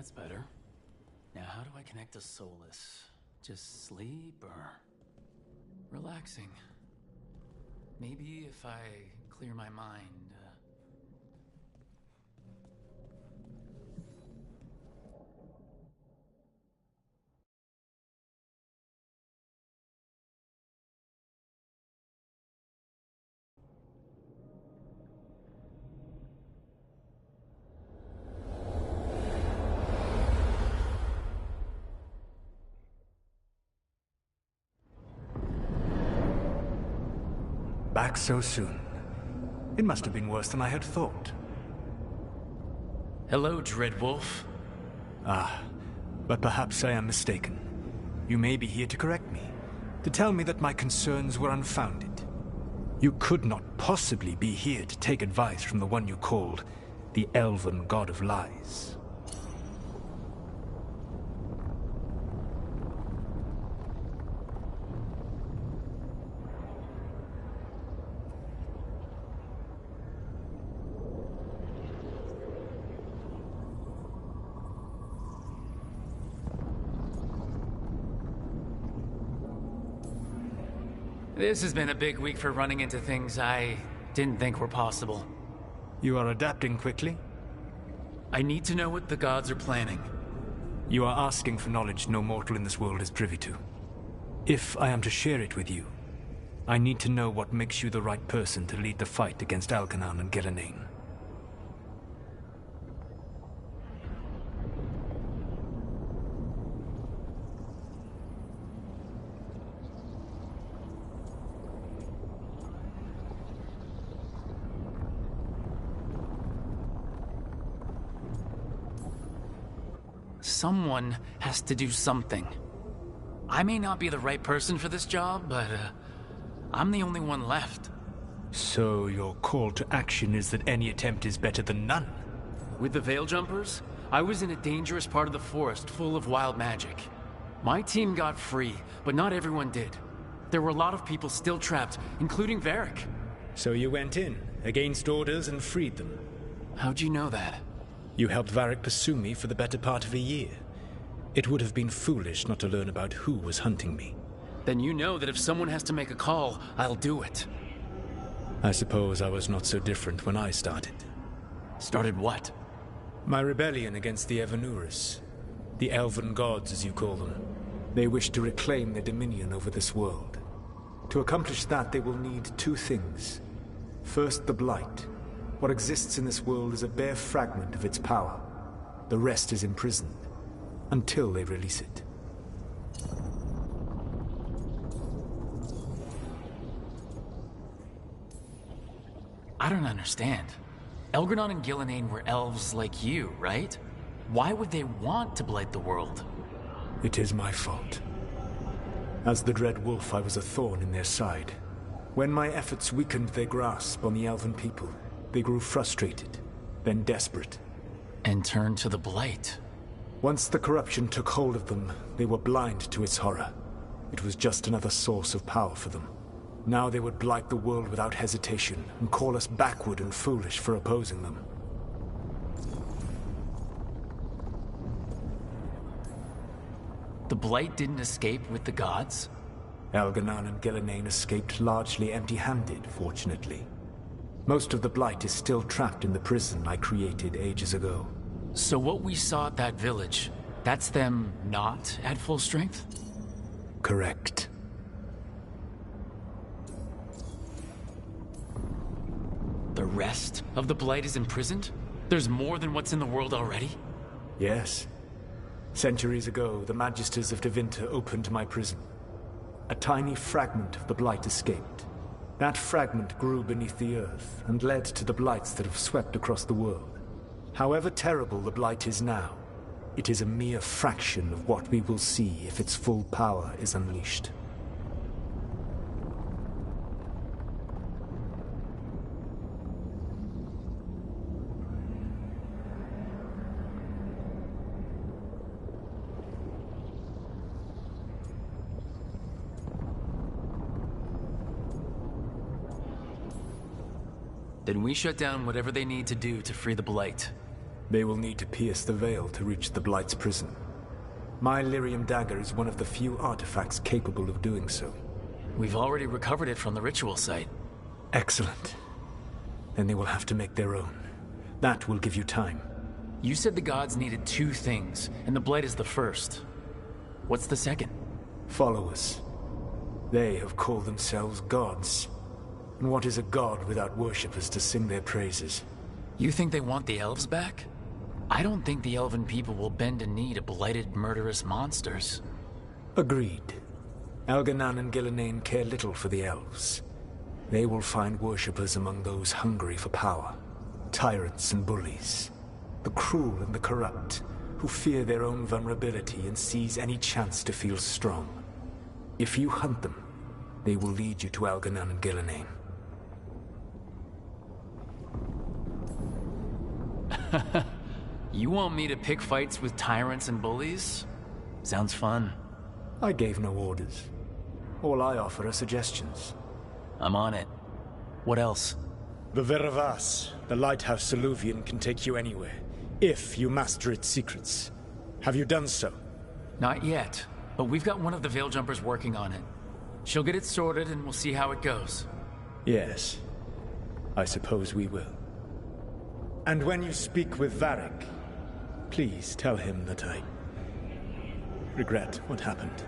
That's better. Now how do I connect to Solus? Just sleep or... relaxing? Maybe if I clear my mind... Back so soon. It must have been worse than I had thought. Hello, Dreadwolf. Ah, but perhaps I am mistaken. You may be here to correct me, to tell me that my concerns were unfounded. You could not possibly be here to take advice from the one you called the Elven God of Lies. This has been a big week for running into things I didn't think were possible. You are adapting quickly? I need to know what the gods are planning. You are asking for knowledge no mortal in this world is privy to. If I am to share it with you, I need to know what makes you the right person to lead the fight against Algernon and Gillenane. Someone has to do something. I may not be the right person for this job, but I'm the only one left. So your call to action is that any attempt is better than none? With the Veil Jumpers, I was in a dangerous part of the forest full of wild magic. My team got free, but not everyone did. There were a lot of people still trapped, including Varric. So you went in, against orders, and freed them? How'd you know that? You helped Varric pursue me for the better part of a year. It would have been foolish not to learn about who was hunting me. Then you know that if someone has to make a call, I'll do it. I suppose I was not so different when I started. Started what? My rebellion against the Evanurus. The Elven Gods, as you call them. They wish to reclaim their dominion over this world. To accomplish that, they will need two things. First, the Blight. What exists in this world is a bare fragment of its power. The rest is imprisoned, until they release it. I don't understand. Algernon and Gillenane were elves like you, right? Why would they want to blight the world? It is my fault. As the Dread Wolf, I was a thorn in their side. When my efforts weakened their grasp on the Elven people, they grew frustrated, then desperate. And turned to the Blight. Once the corruption took hold of them, they were blind to its horror. It was just another source of power for them. Now they would blight the world without hesitation, and call us backward and foolish for opposing them. The Blight didn't escape with the gods? Algernon and Gillenane escaped largely empty-handed, fortunately. Most of the Blight is still trapped in the prison I created ages ago. So what we saw at that village, that's them not at full strength? Correct. The rest of the Blight is imprisoned? There's more than what's in the world already? Yes. Centuries ago, the Magisters of Tevinter opened my prison. A tiny fragment of the Blight escaped. That fragment grew beneath the earth and led to the Blights that have swept across the world. However terrible the Blight is now, it is a mere fraction of what we will see if its full power is unleashed. Then we shut down whatever they need to do to free the Blight. They will need to pierce the veil to reach the Blight's prison. My lyrium dagger is one of the few artifacts capable of doing so. We've already recovered it from the ritual site. Excellent. Then they will have to make their own. That will give you time. You said the gods needed two things, and the Blight is the first. What's the second? Followers. They have called themselves gods. And what is a god without worshippers to sing their praises? You think they want the elves back? I don't think the elven people will bend a knee to blighted, murderous monsters. Agreed. Elganan and Gillenane care little for the elves. They will find worshippers among those hungry for power. Tyrants and bullies. The cruel and the corrupt, who fear their own vulnerability and seize any chance to feel strong. If you hunt them, they will lead you to Elganan and Gillenane. You want me to pick fights with tyrants and bullies? Sounds fun. I gave no orders. All I offer are suggestions. I'm on it. What else? The Veravas, the lighthouse Soluvian, can take you anywhere, if you master its secrets. Have you done so? Not yet, but we've got one of the Veil Jumpers working on it. She'll get it sorted and we'll see how it goes. Yes. I suppose we will. And when you speak with Varric, please tell him that I regret what happened.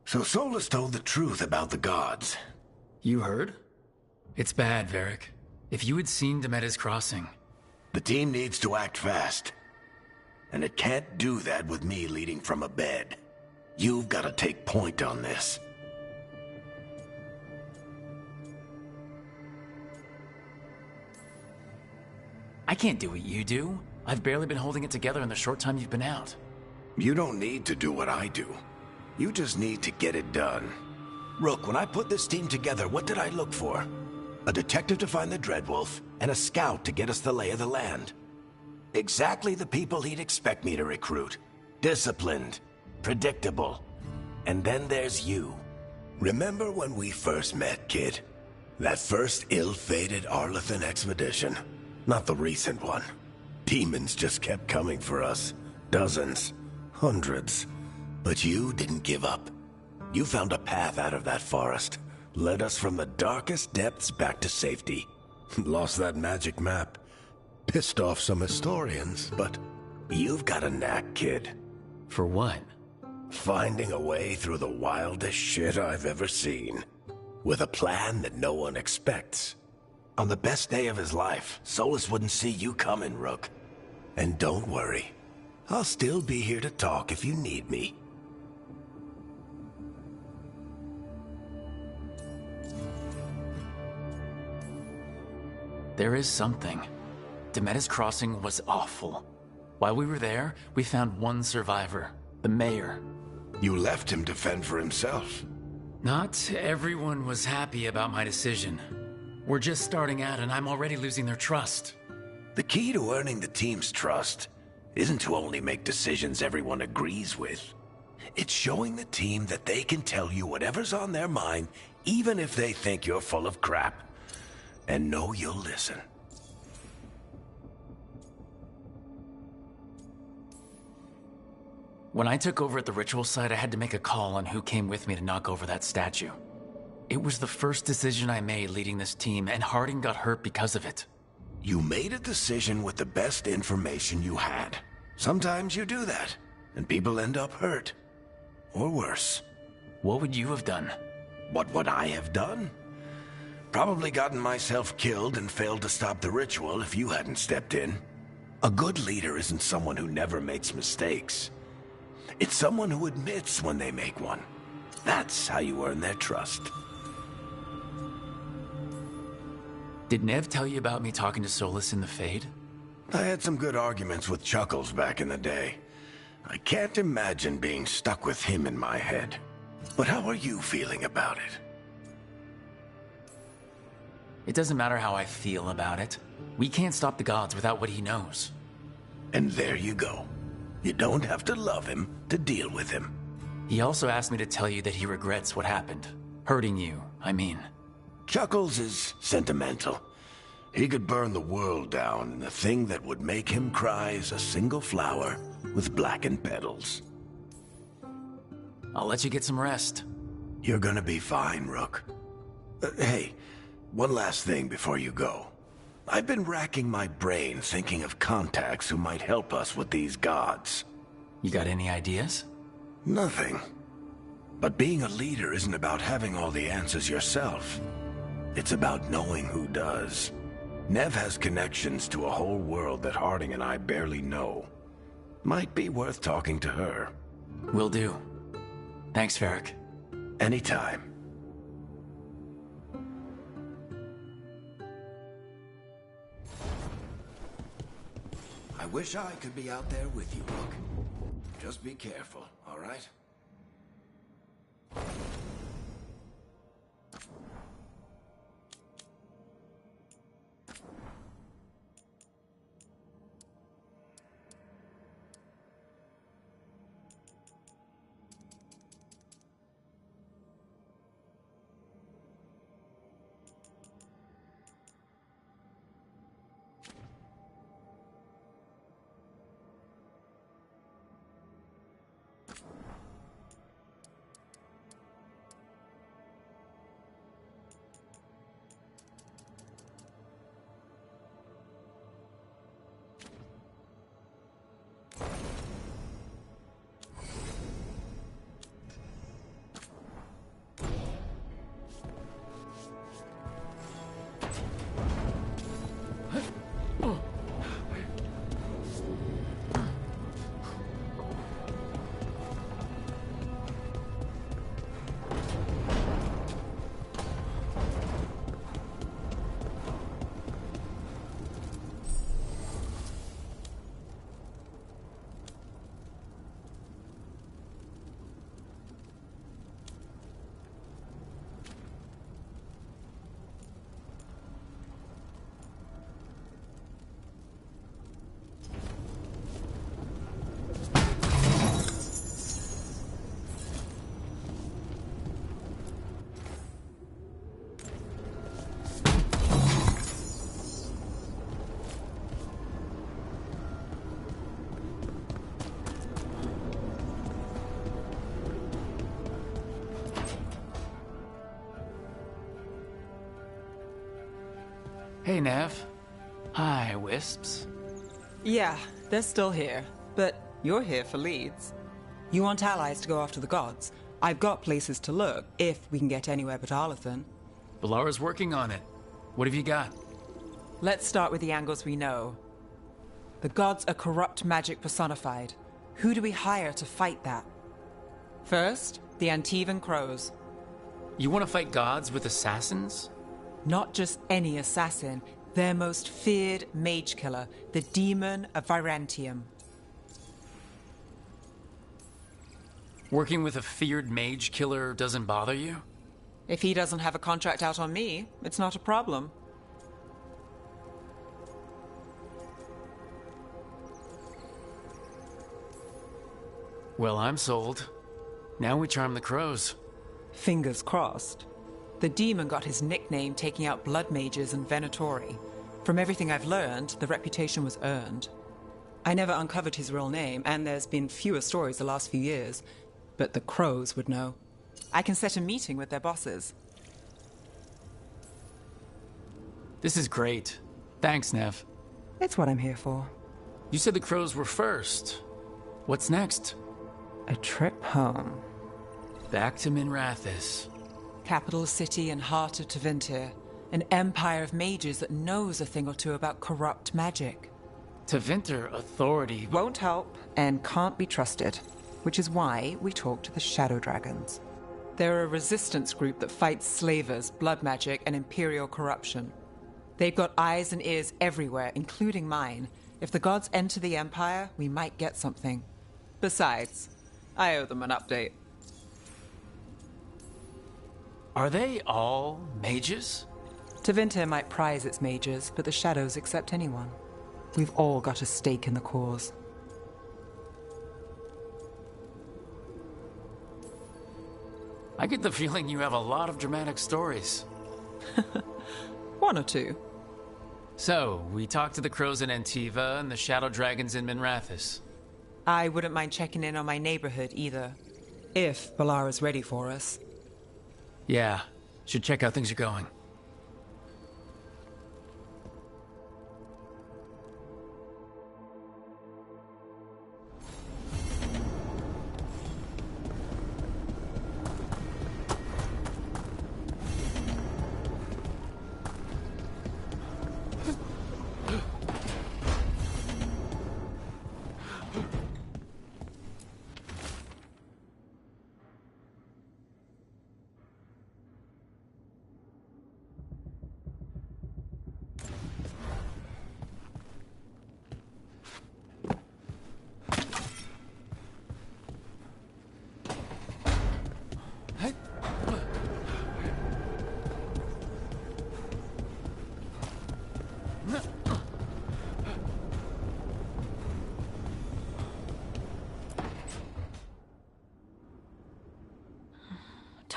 So Solus told the truth about the gods. You heard? It's bad, Varric. If you had seen Demeda's crossing... The team needs to act fast. And it can't do that with me leading from a bed. You've got to take point on this. I can't do what you do. I've barely been holding it together in the short time you've been out. You don't need to do what I do. You just need to get it done. Rook, when I put this team together, what did I look for? A detective to find the Dreadwolf, and a scout to get us the lay of the land. Exactly the people he'd expect me to recruit. Disciplined, predictable. And then there's you. Remember when we first met, kid? That first ill-fated Arlathan expedition. Not the recent one. Demons just kept coming for us. Dozens. Hundreds. But you didn't give up. You found a path out of that forest. Led us from the darkest depths back to safety. Lost that magic map. Pissed off some historians, but you've got a knack, kid. For what? Finding a way through the wildest shit I've ever seen. With a plan that no one expects. On the best day of his life, Solus wouldn't see you coming, Rook. And don't worry. I'll still be here to talk if you need me. There is something. Demeda's crossing was awful. While we were there, we found one survivor, the mayor. You left him to fend for himself. Not everyone was happy about my decision. We're just starting out and I'm already losing their trust. The key to earning the team's trust isn't to only make decisions everyone agrees with. It's showing the team that they can tell you whatever's on their mind, even if they think you're full of crap. And know you'll listen. When I took over at the ritual site, I had to make a call on who came with me to knock over that statue. It was the first decision I made leading this team, and Harding got hurt because of it. You made a decision with the best information you had. Sometimes you do that, and people end up hurt. Or worse. What would you have done? What would I have done? Probably gotten myself killed and failed to stop the ritual if you hadn't stepped in. A good leader isn't someone who never makes mistakes. It's someone who admits when they make one. That's how you earn their trust. Did Nev tell you about me talking to Solus in the Fade? I had some good arguments with Chuckles back in the day. I can't imagine being stuck with him in my head. But how are you feeling about it? It doesn't matter how I feel about it. We can't stop the gods without what he knows. And there you go. You don't have to love him to deal with him. He also asked me to tell you that he regrets what happened. Hurting you, I mean. Chuckles is sentimental. He could burn the world down, and the thing that would make him cry is a single flower with blackened petals. I'll let you get some rest. You're gonna be fine, Rook. Hey, one last thing before you go. I've been racking my brain thinking of contacts who might help us with these gods. You got any ideas? Nothing. But being a leader isn't about having all the answers yourself. It's about knowing who does. Nev has connections to a whole world that Harding and I barely know. Might be worth talking to her. Will do. Thanks, Varric. Anytime. I wish I could be out there with you, Rook. Just be careful, all right? Hey, Nev. Hi, Wisps. Yeah, they're still here. But you're here for leads. You want allies to go after the gods. I've got places to look, if we can get anywhere but Arlathan. Balara's working on it. What have you got? Let's start with the angles we know. The gods are corrupt magic personified. Who do we hire to fight that? First, the Antivan Crows. You want to fight gods with assassins? Not just any assassin, their most feared mage killer, the Demon of Virantium. Working with a feared mage killer doesn't bother you? If he doesn't have a contract out on me, it's not a problem. Well, I'm sold. Now we charm the crows. Fingers crossed. The demon got his nickname taking out blood mages and Venatori. From everything I've learned, the reputation was earned. I never uncovered his real name, and there's been fewer stories the last few years, but the crows would know. I can set a meeting with their bosses. This is great. Thanks, Nev. It's what I'm here for. You said the crows were first. What's next? A trip home. Back to Minrathous. Capital city and heart of Tevinter. An empire of mages that knows a thing or two about corrupt magic. Tevinter authority... Won't help and can't be trusted, which is why we talk to the Shadow Dragons. They're a resistance group that fights slavers, blood magic, and imperial corruption. They've got eyes and ears everywhere, including mine. If the gods enter the Empire, we might get something. Besides, I owe them an update. Are they all mages? Tevinter might prize its mages, but the Shadows accept anyone. We've all got a stake in the cause. I get the feeling you have a lot of dramatic stories. One or two. So, we talked to the crows in Antiva and the shadow dragons in Minrathous. I wouldn't mind checking in on my neighborhood either. If Balara's ready for us. Yeah, should check how things are going.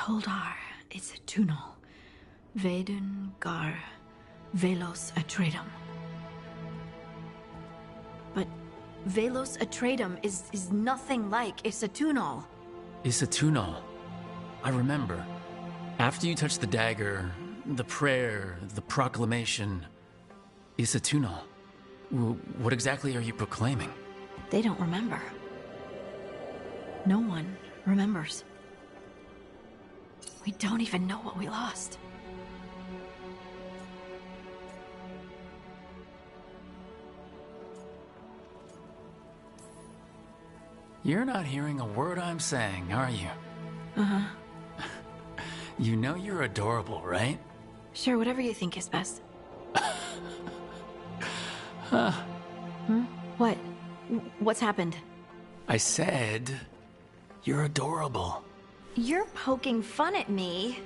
Toldar is a Tunal. Vedun Gar Velos Atredum. But Velos Atredum is nothing like Isatunal. Isatunal. I remember. After you touched the dagger, the prayer, the proclamation... Isatunal. What exactly are you proclaiming? They don't remember. No one remembers. We don't even know what we lost. You're not hearing a word I'm saying, are you? Uh-huh. You know you're adorable, right? Sure, whatever you think is best. What? What's happened? I said, you're adorable. You're poking fun at me.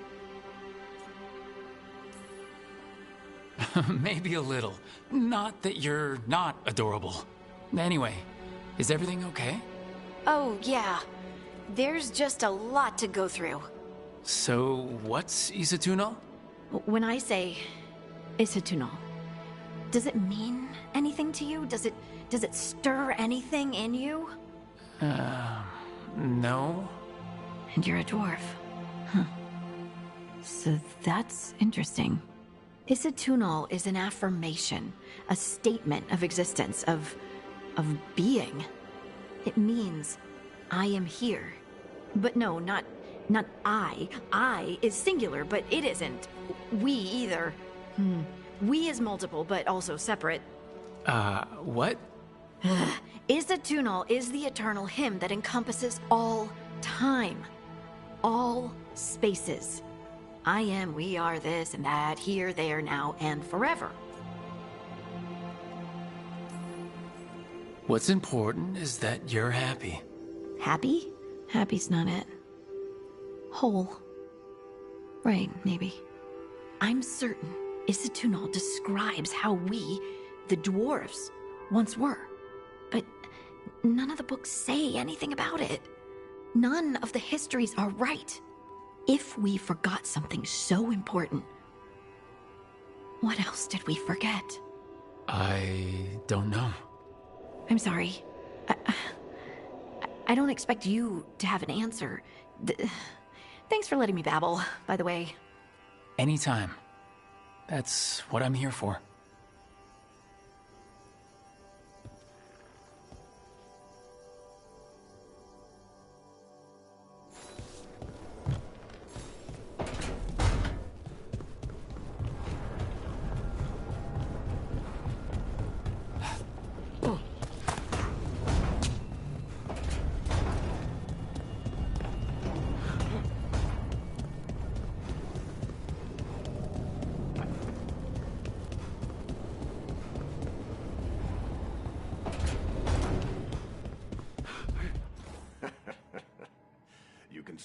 Maybe a little. Not that you're not adorable. Anyway, is everything okay? Oh, yeah. There's just a lot to go through. So, what's Isatunal? When I say Isatunal, does it mean anything to you? Does it stir anything in you? No. And you're a dwarf. Huh. So that's interesting. Isatunal is an affirmation, a statement of existence, of being. It means, I am here. But no, not I. I is singular, but it isn't. We either. We is multiple, but also separate. What? Isatunal is the eternal hymn that encompasses all time. All spaces. I am, we are, this and that, here, there, now, and forever. What's important is that you're happy. Happy? Happy's not it. Whole. Right, maybe. I'm certain Isatunal describes how we, the dwarves, once were. But none of the books say anything about it. None of the histories are right. If we forgot something so important, what else did we forget? I don't know. I'm sorry. I don't expect you to have an answer. Thanks for letting me babble, by the way. Anytime. That's what I'm here for.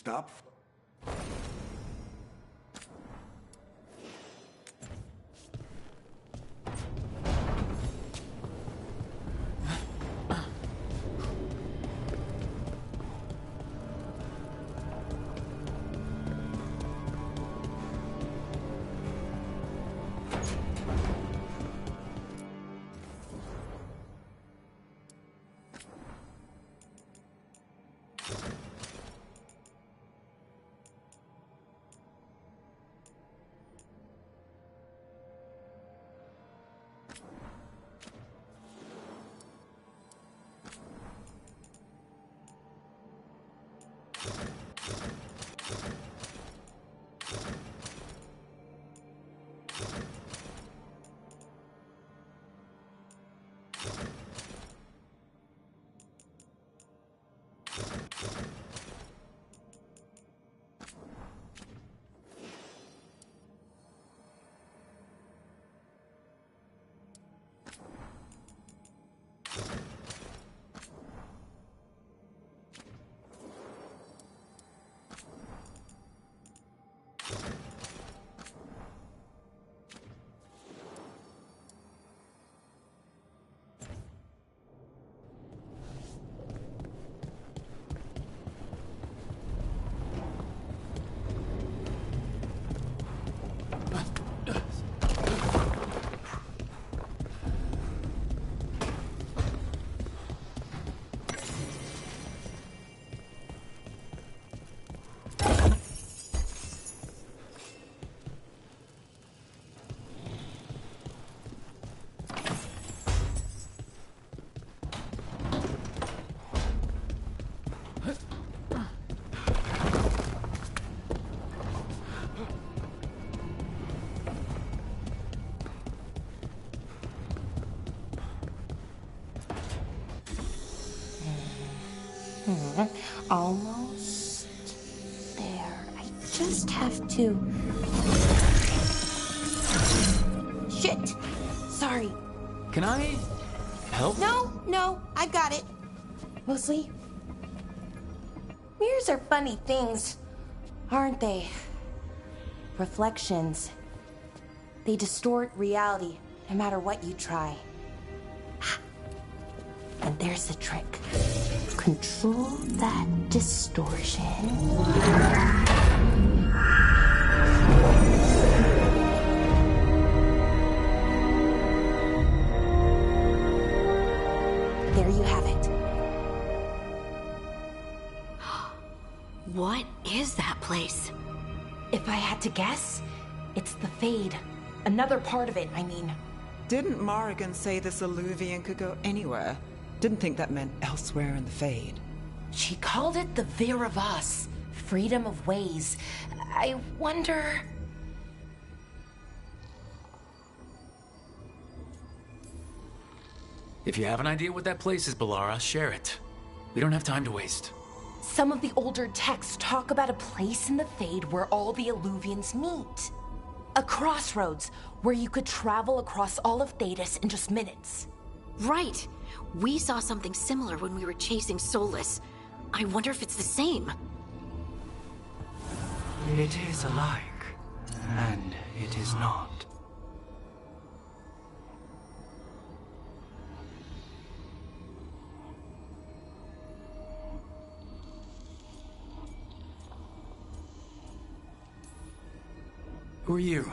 Stop. Almost there. I just have to... Shit! Sorry. Can I help? No, I got it. Mostly, mirrors are funny things, aren't they? Reflections. They distort reality, no matter what you try. And there's the trick. Control that distortion. There you have it. What is that place? If I had to guess, it's the Fade. Another part of it, I mean. Didn't Morrigan say this Illuvian could go anywhere? Didn't think that meant elsewhere in the Fade. She called it the Vir of Us, freedom of ways. I wonder... If you have an idea what that place is, Ballara, share it. We don't have time to waste. Some of the older texts talk about a place in the Fade where all the Illuvians meet. A crossroads where you could travel across all of Thedas in just minutes. Right. We saw something similar when we were chasing Soulless. I wonder if it's the same. It is alike, and it is not. Who are you?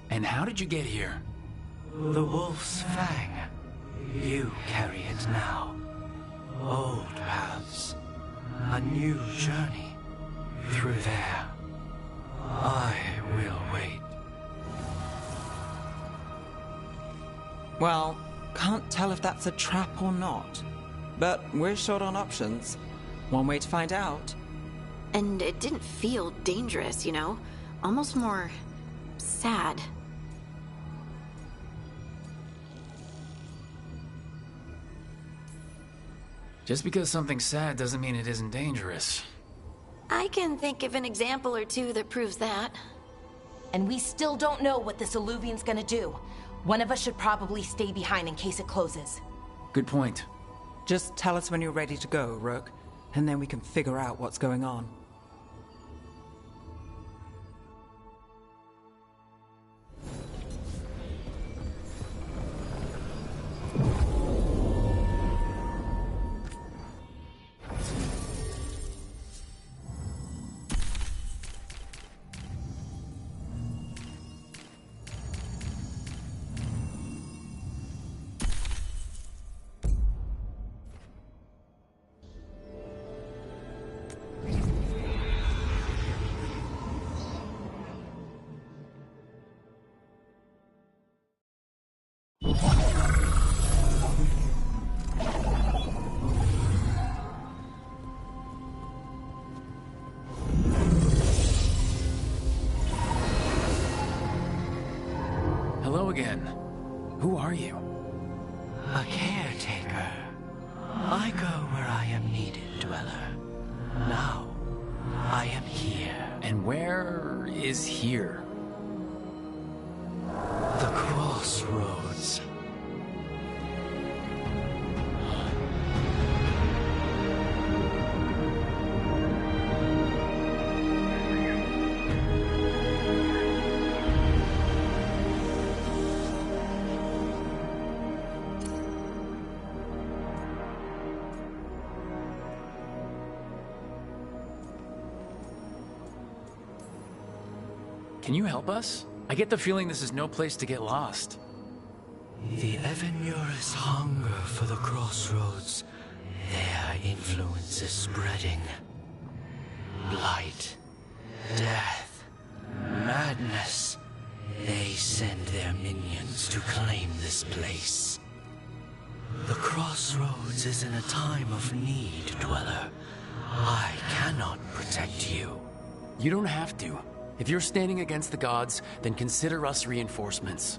And how did you get here? The Wolf's Fang. You carry it now. Old paths. A new journey. Through there. I will wait. Well, can't tell if that's a trap or not. But we're short on options. One way to find out. And it didn't feel dangerous, you know? Almost more... sad. Just because something's sad doesn't mean it isn't dangerous. I can think of an example or two that proves that. And we still don't know what this Illuvian's gonna do. One of us should probably stay behind in case it closes. Good point. Just tell us when you're ready to go, Rook, and then we can figure out what's going on. Hello again. Who are you? A caretaker. I go where I am needed, Dweller. Now, I am here. And where is here? The crossroads. Can you help us? I get the feeling this is no place to get lost. The Evenur's hunger for the crossroads. Their influence is spreading. Blight, death, madness. They send their minions to claim this place. The crossroads is in a time of need, Dweller. I cannot protect you. You don't have to. If you're standing against the gods, then consider us reinforcements.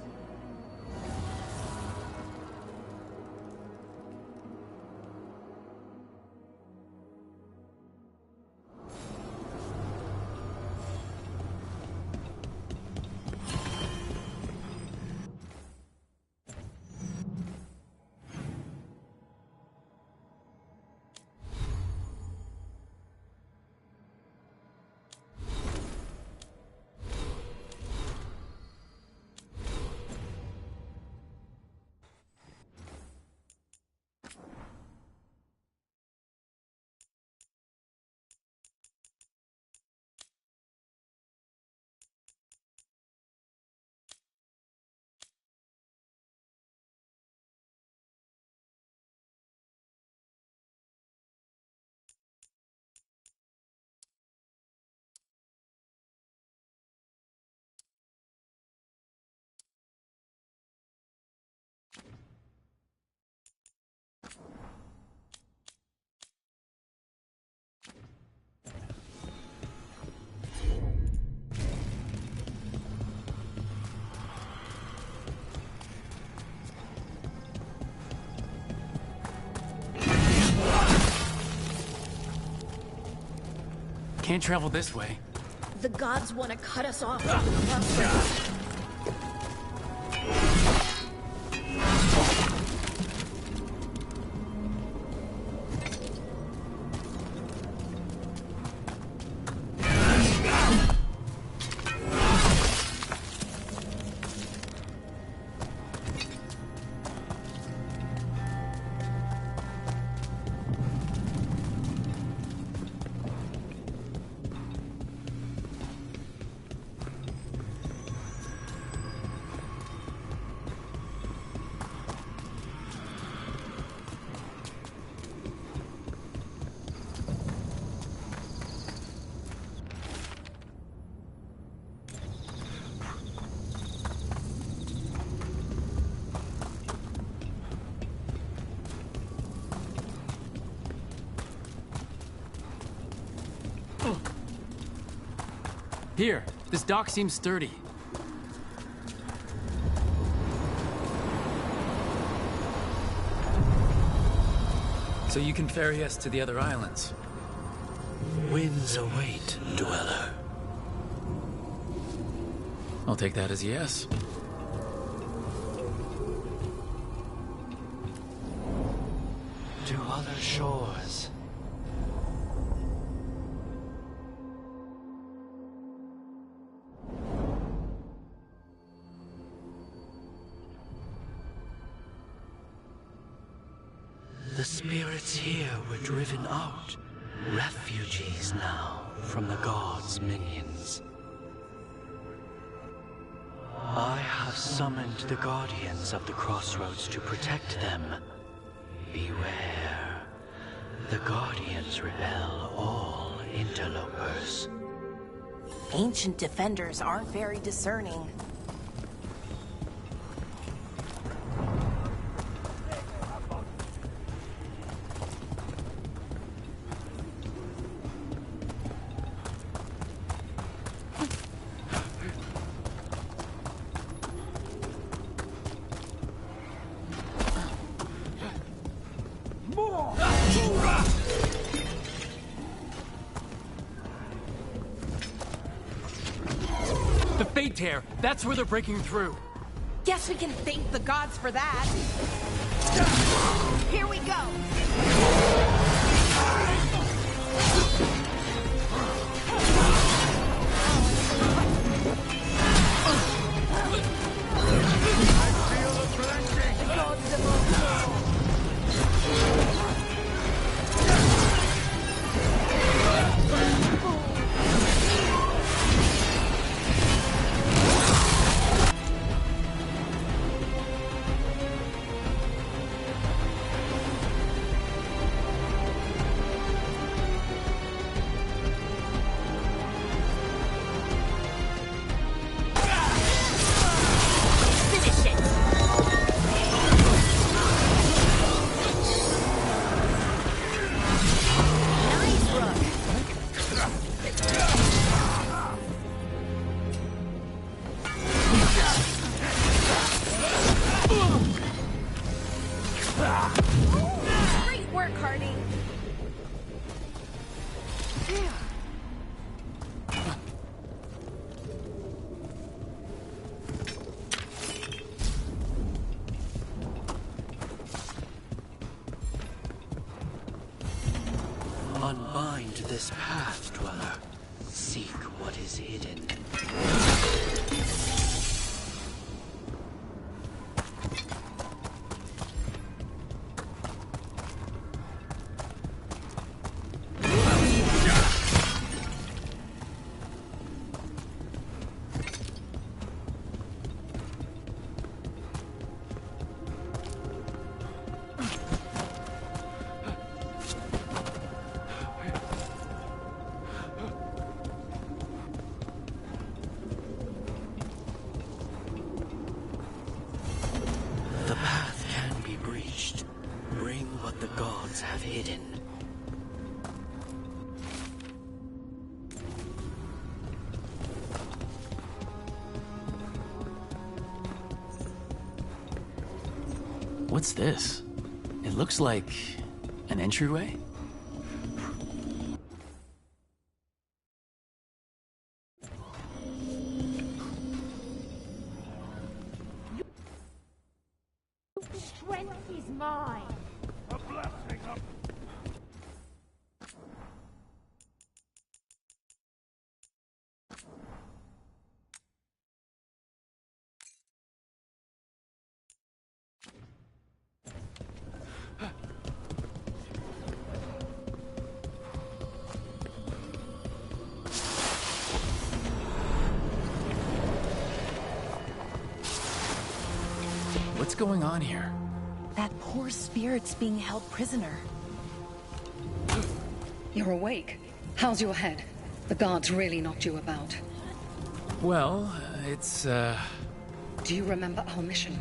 Can't travel this way. The gods want to cut us off from the crossroads. Here, this dock seems sturdy. So you can ferry us to the other islands. Winds await, Dweller. I'll take that as a yes. To other shores. The spirits here were driven out, refugees now from the gods' minions. I have summoned the guardians of the crossroads to protect them. Beware. The guardians repel all interlopers. Ancient defenders aren't very discerning. Fade Tear. That's where they're breaking through. Guess we can thank the gods for that. Here we go. Great work, Hardy. Unbind this path, Dweller. Seek what is hidden. The path can be breached. Bring what the gods have hidden. What's this? It looks like an entryway? Strength is mine. A blessing of... What's going on here? That poor spirit's being held prisoner. You're awake. How's your head? The guards really knocked you about. Well, it's, Do you remember our mission?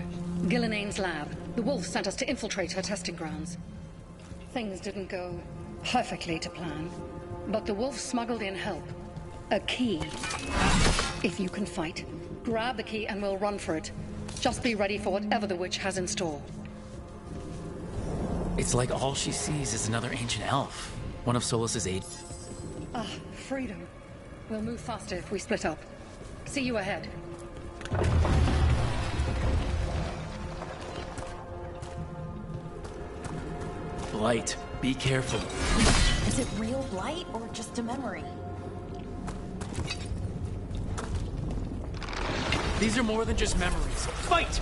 Gillenane's lab. The wolf sent us to infiltrate her testing grounds. Things didn't go perfectly to plan, but the wolf smuggled in help. A key. If you can fight, grab the key and we'll run for it. Just be ready for whatever the witch has in store. It's like all she sees is another ancient elf. One of Solus's aid. Ah, freedom. We'll move faster if we split up. See you ahead. Blight, be careful. Is it real blight or just a memory? These are more than just memories. Fight!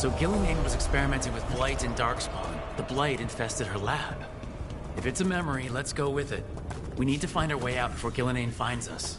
So Gillian was experimenting with Blight and Darkspawn. The Blight infested her lab. If it's a memory, let's go with it. We need to find our way out before Gillian finds us.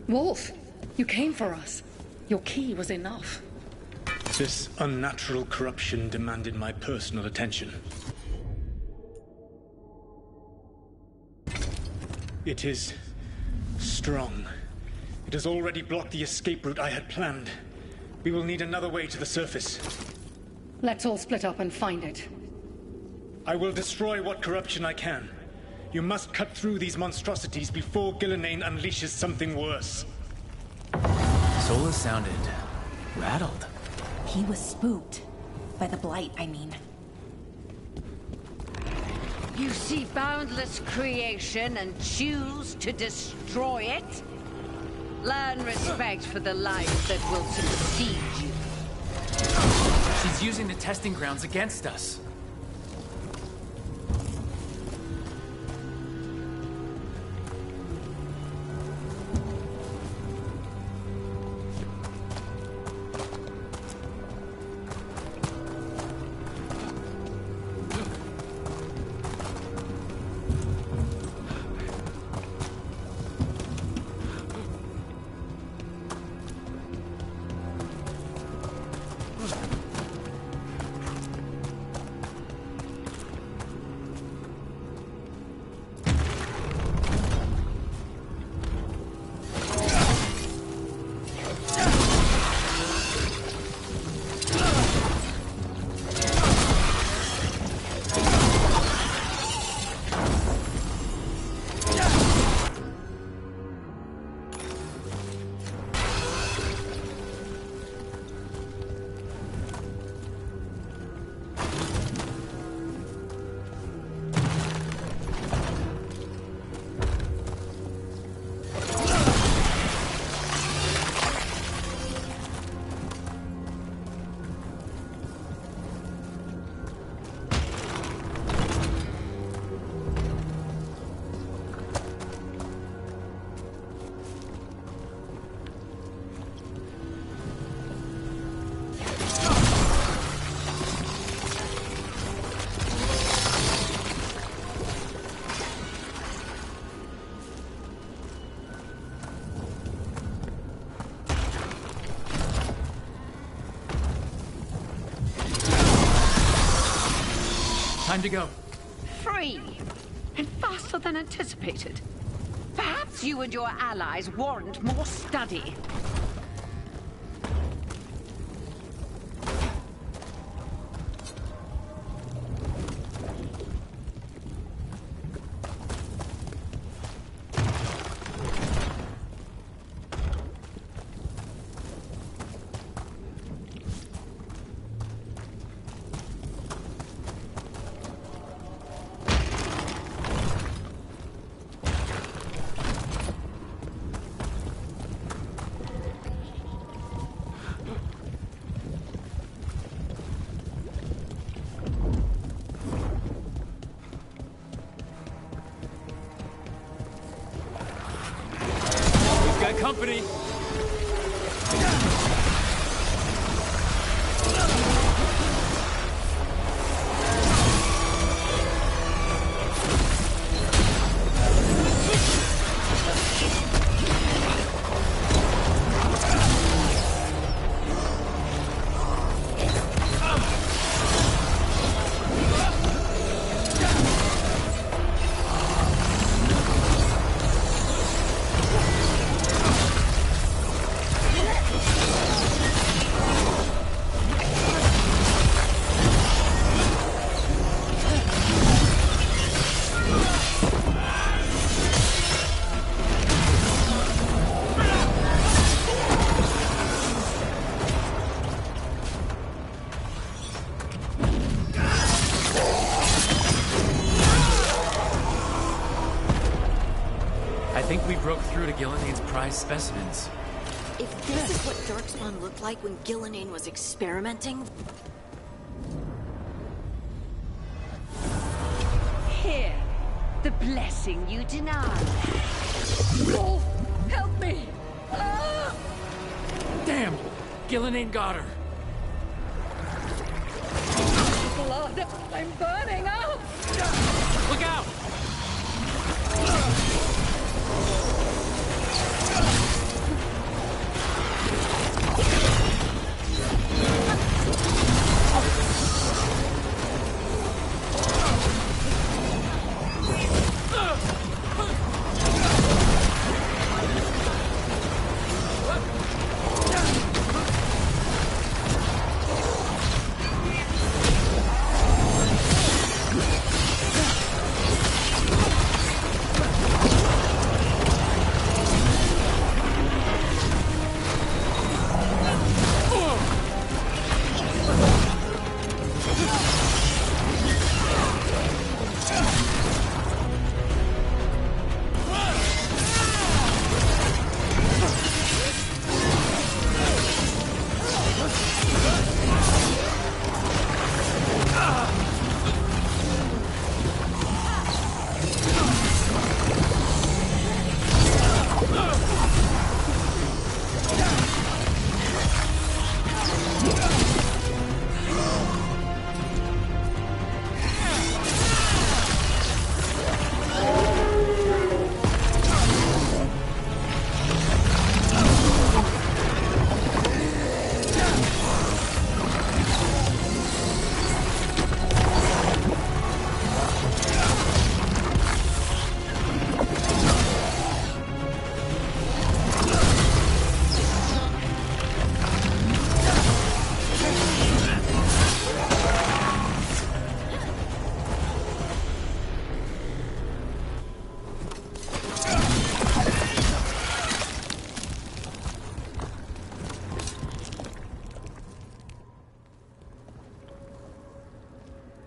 Wolf, you came for us. Your key was enough. This unnatural corruption demanded my personal attention. It is strong. It has already blocked the escape route I had planned. We will need another way to the surface. Let's all split up and find it. I will destroy what corruption I can. You must cut through these monstrosities before Gillian unleashes something worse. Sola sounded rattled. He was spooked. By the Blight, I mean. You see boundless creation and choose to destroy it? Learn respect for the life that will succeed you. She's using the testing grounds against us. Time to go. Free! And faster than anticipated. Perhaps you and your allies warrant more study. Company. broke through to Gilline's prized specimens. If this is what Darkspawn looked like when Gillinane was experimenting... Here, the blessing you denied. Wolf, help me! Ah! Damn! Gillinane got her! Blood! I'm burning up! Look out!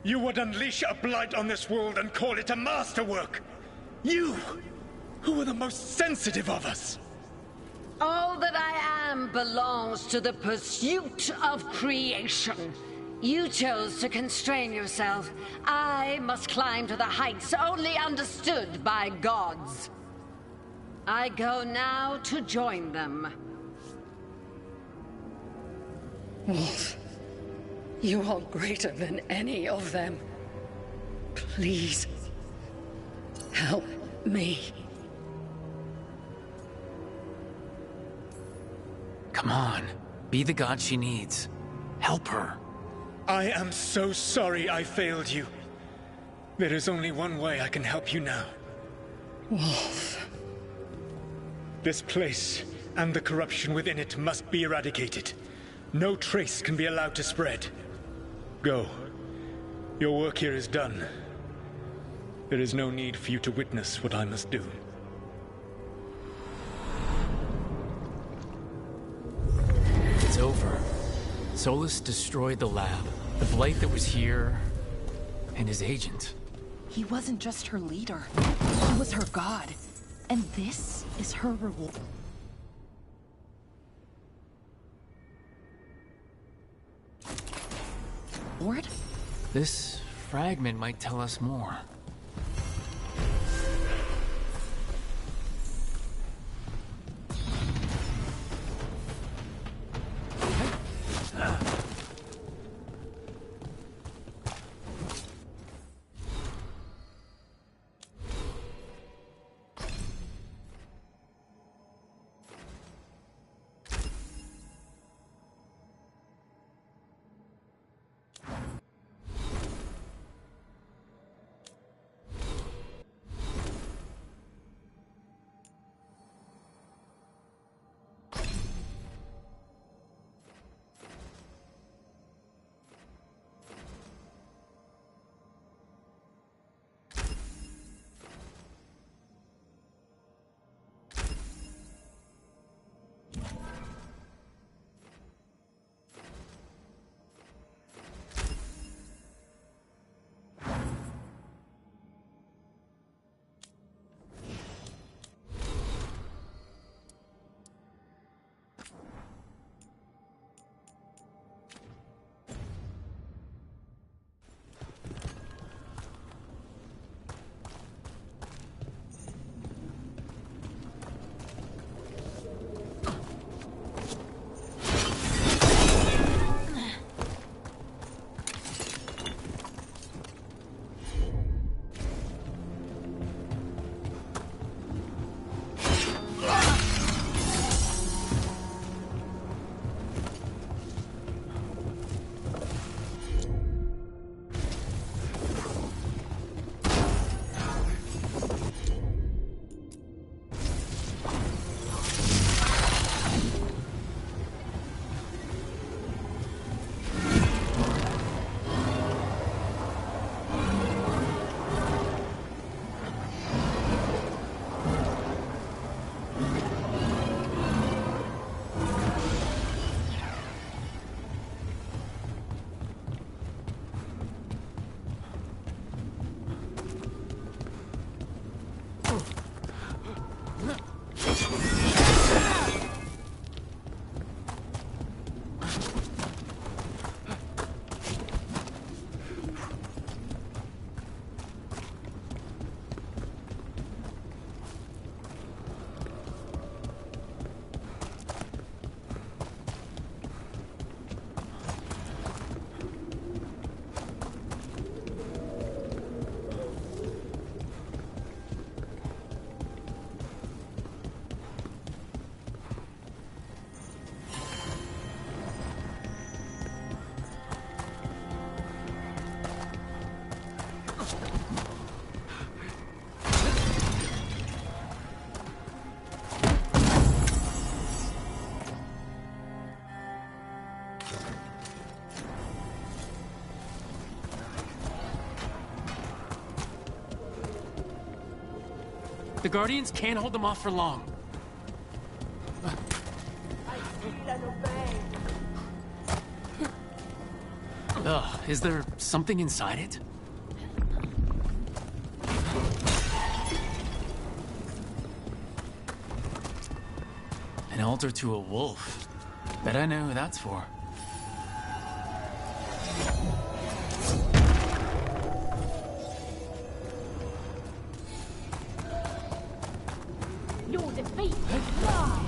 You would unleash a blight on this world and call it a masterwork! You, who were the most sensitive of us! All that I am belongs to the pursuit of creation. You chose to constrain yourself. I must climb to the heights only understood by gods. I go now to join them. Wolf, you are greater than any of them. Please, help me. Come on. Be the god she needs. Help her. I am so sorry I failed you. There is only one way I can help you now. Wolf. This place and the corruption within it must be eradicated. No trace can be allowed to spread. Go. Your work here is done. There is no need for you to witness what I must do. It's over. Solus destroyed the lab, the blight that was here, and his agent. He wasn't just her leader. He was her god. And this is her reward. This fragment might tell us more. The Guardians can't hold them off for long. Ugh, is there something inside it? An altar to a wolf. Bet I know who that's for. Your defeat is live!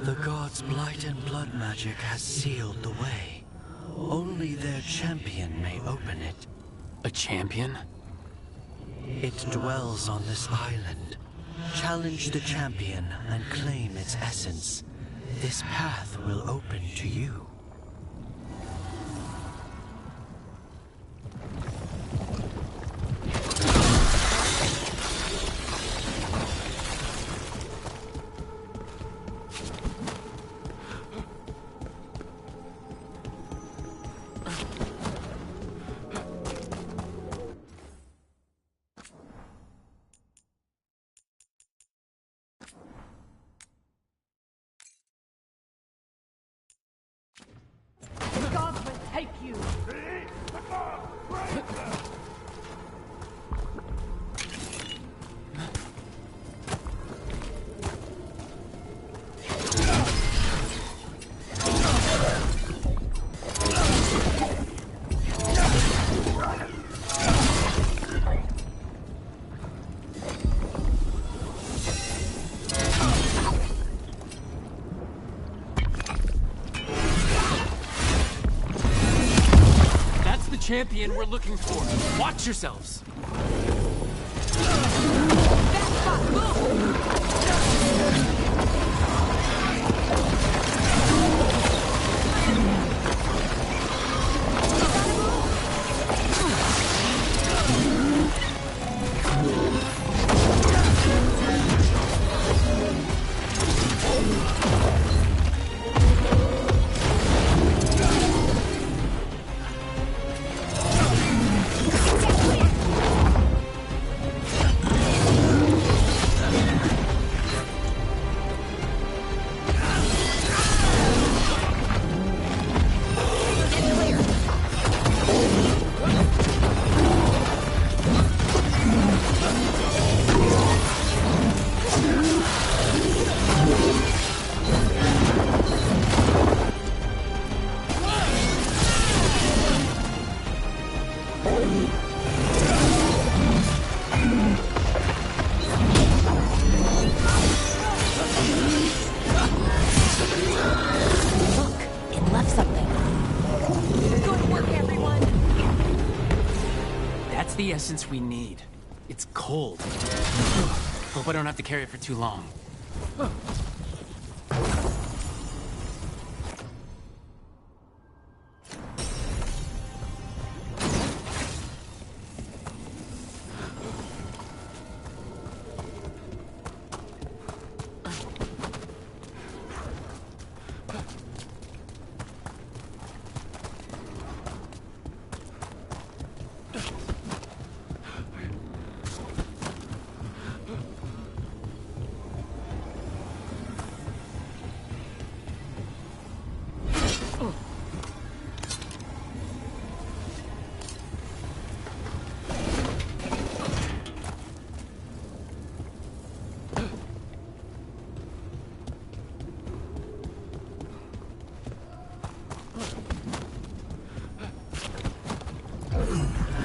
The gods' blight and blood magic has sealed the way. Only their champion may open it. A champion? It dwells on this island. Challenge the champion and claim its essence. This path will open to you. The gods will take you! Champion we're looking for. Watch yourselves. essence we need. It's cold. Hope I don't have to carry it for too long.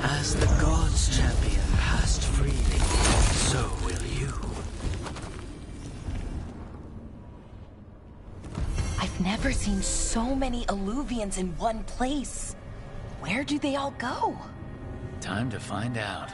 As the gods' champion passed freely, so will you. I've never seen so many Alluvians in one place. Where do they all go? Time to find out.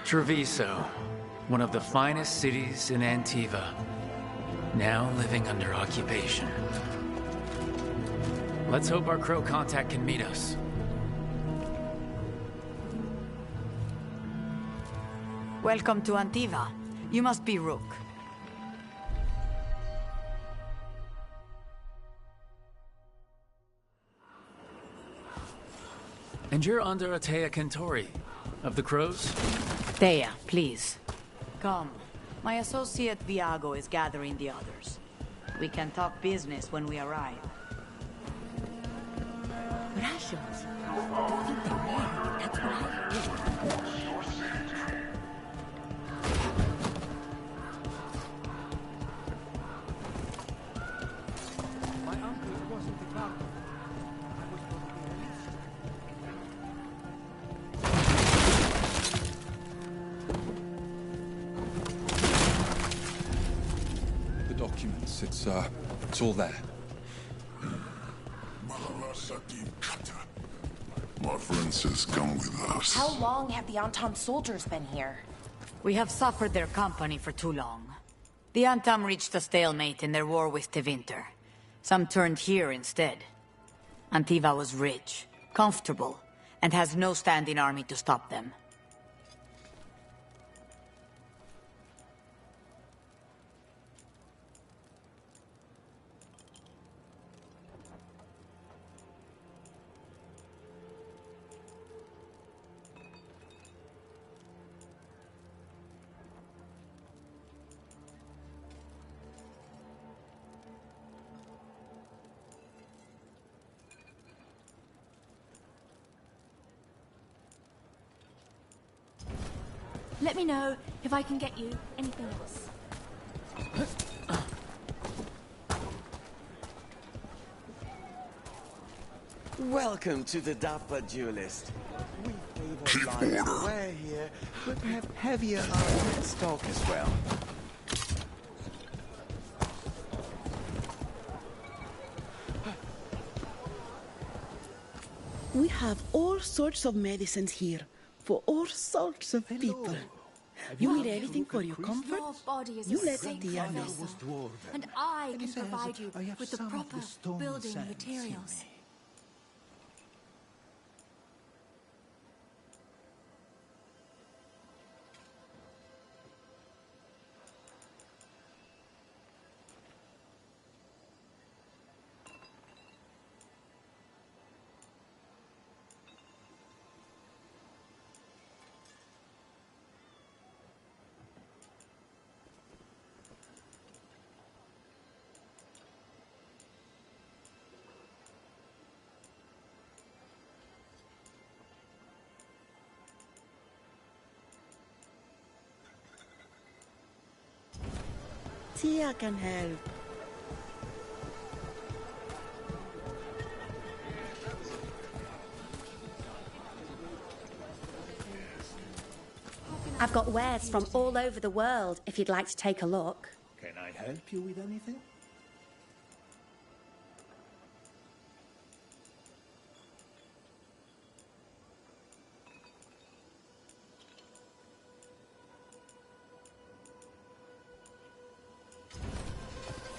Treviso, one of the finest cities in Antiva, now living under occupation. Let's hope our crow contact can meet us. Welcome to Antiva. You must be Rook. And you're under Atea Kentori, of the Crows? Thea, please. Come. My associate Viago is gathering the others. We can talk business when we arrive. Gracias. Don't think they're married. That's what I heard. It's all there. My friend says come with us. How long have the Antam soldiers been here? We have suffered their company for too long. The Antam reached a stalemate in their war with Tevinter. Some turned here instead. Antiva was rich, comfortable, and has no standing army to stop them. Let me know if I can get you anything else. Welcome to the Dapper Duelist. We favor Keep life order. square here there, but have heavier armor stock as well. We have all sorts of medicines here for all sorts of people. You need anything for your comfort? Your body is You a let sacred Tia know. vessel, and I can provide you with the proper building materials. Tia can help. I've got wares from all over the world, if you'd like to take a look. Can I help you with anything?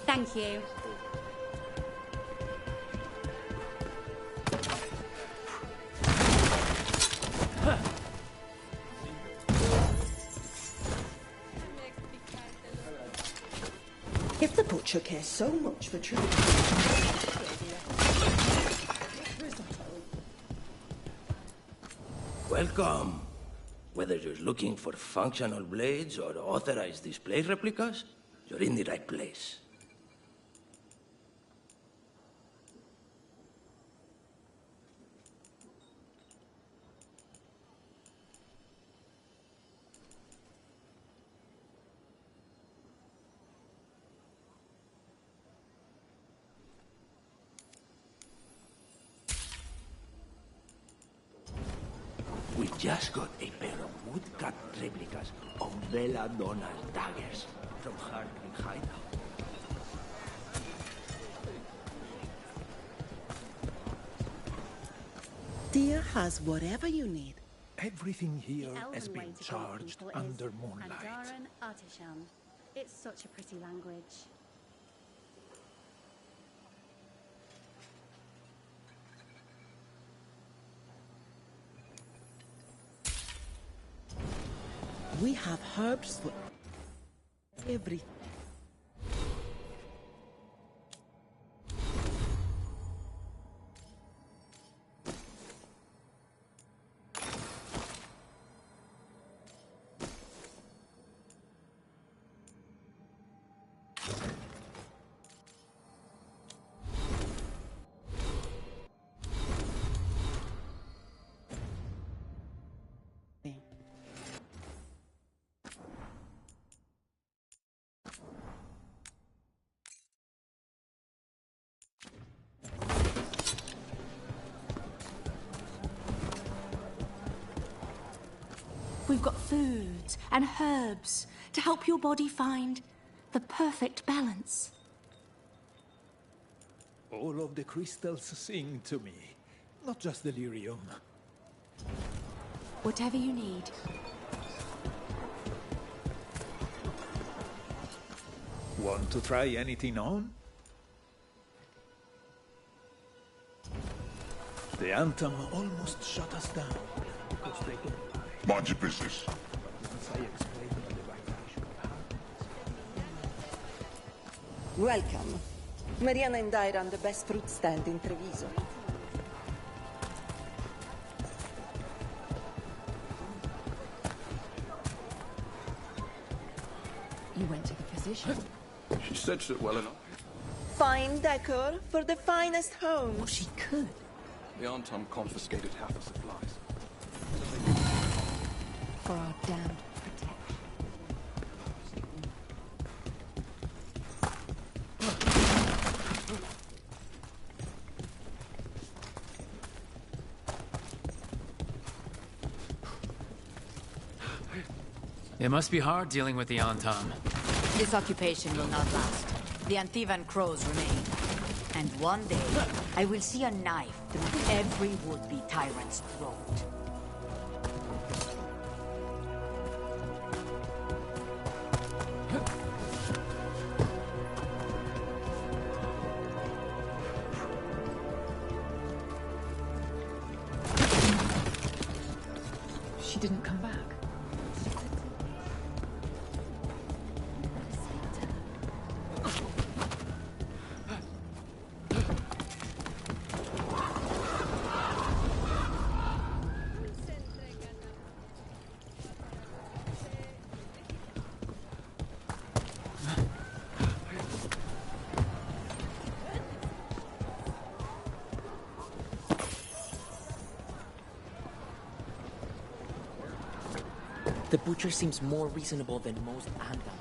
Thank you. If the butcher cares so much for truth. Welcome. Whether you're looking for functional blades or authorized display replicas, you're in the right place. We just got a pair of woodcut replicas of Bella Donald daggers from Hartley Hideout. Tia has whatever you need. Everything here has been charged under moonlight. Andaran Artishan. It's such a pretty language. We have herbs for everything. We've got foods and herbs to help your body find the perfect balance. All of the crystals sing to me, not just delirium. Whatever you need. Want to try anything on? The Anthem almost shut us down because they don't. Mind your business. Once I explain the vibration of Welcome. Mariana and I run the best fruit stand in Treviso. You went to the physician. She stitched it well enough. Fine decor for the finest home. Well, she could. The Anton confiscated half the supplies. For our damned protection. It must be hard dealing with the Antam. This occupation will not last. The Antivan crows remain. And one day, I will see a knife through every would-be tyrant's throat. She didn't come back. The butcher seems more reasonable than most Antam.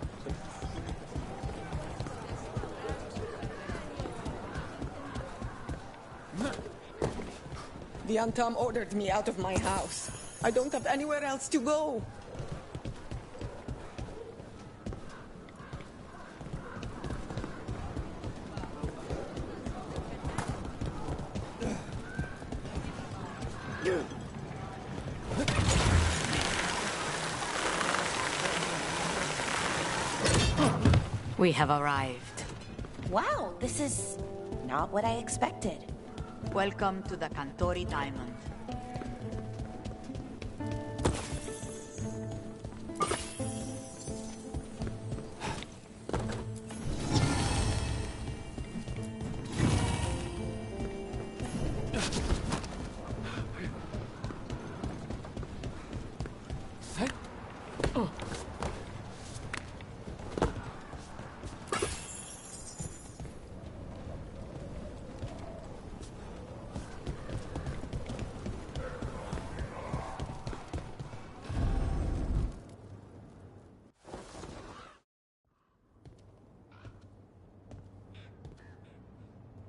The Antam ordered me out of my house. I don't have anywhere else to go. We have arrived. Wow, this is not what I expected. Welcome to the Cantori Diamond.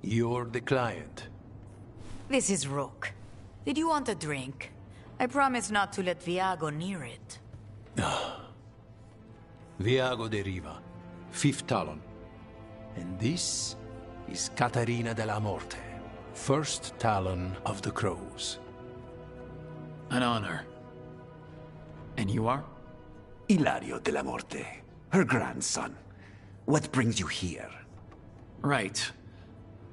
You're the client. This is Rook. Did you want a drink? I promise not to let Viago near it. Viago de Riva, 5th Talon. And this is Caterina della Morte, 1st Talon of the Crows. An honor. And you are? Ilario della Morte, her grandson. What brings you here? Right.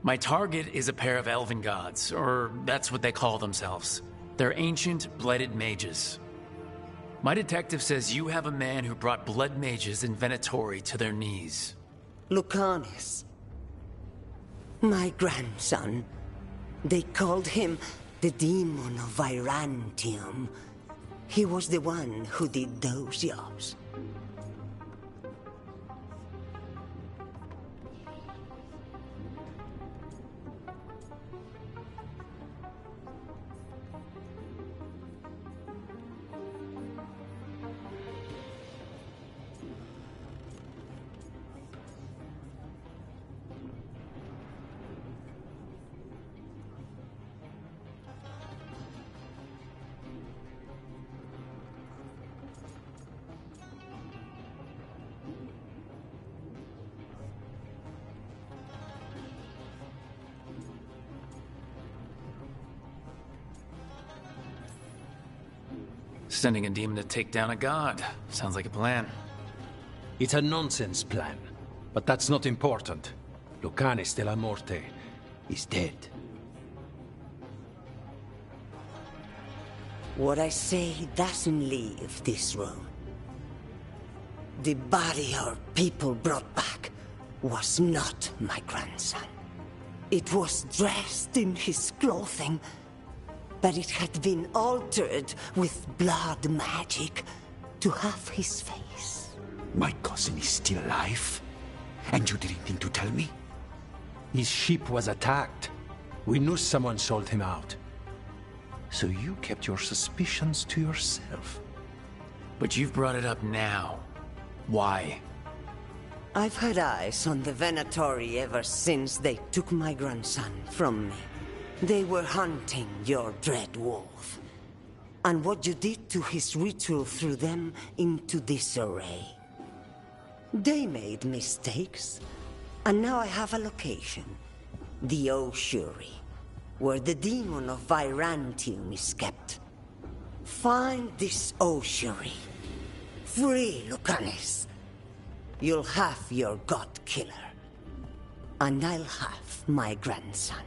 My target is a pair of elven gods, or that's what they call themselves. They're ancient, blooded mages. My detective says you have a man who brought blood mages in Venatori to their knees. Lucanis. My grandson. They called him the Demon of Virantium. He was the one who did those jobs. Sending a demon to take down a god. Sounds like a plan. It's a nonsense plan, but that's not important. Lucanis della Morte is dead. What I say doesn't leave this room. The body our people brought back was not my grandson. It was dressed in his clothing, but it had been altered with blood magic to have his face. My cousin is still alive? And you didn't think to tell me? His ship was attacked. We knew someone sold him out. So you kept your suspicions to yourself. But you've brought it up now. Why? I've had eyes on the Venatori ever since they took my grandson from me. They were hunting your dread wolf. and what you did to his ritual threw them into disarray. They made mistakes, and now I have a location. The Ossuary, where the demon of Virantium is kept. Find this Ossuary. Free Lucanis. You'll have your god killer. And I'll have my grandson.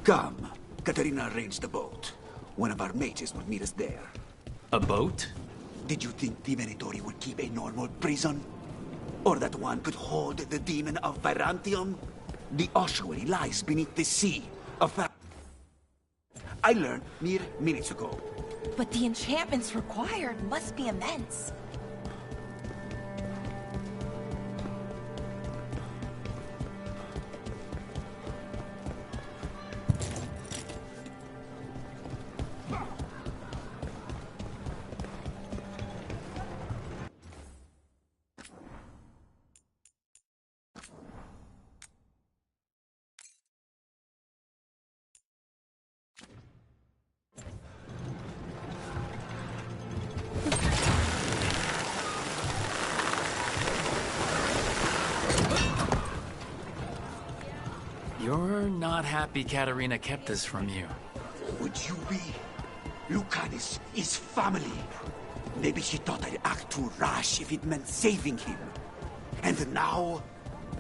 Come. Katarina arranged the boat. One of our mages will meet us there. A boat? Did you think the Venatori would keep a normal prison? Or that one could hold the demon of Virantium? The ossuary lies beneath the sea. I learned mere minutes ago. But the enchantments required must be immense. You're not happy Katarina kept this from you. Would you be? Lucanis is family. Maybe she thought I'd act too rash if it meant saving him. And now,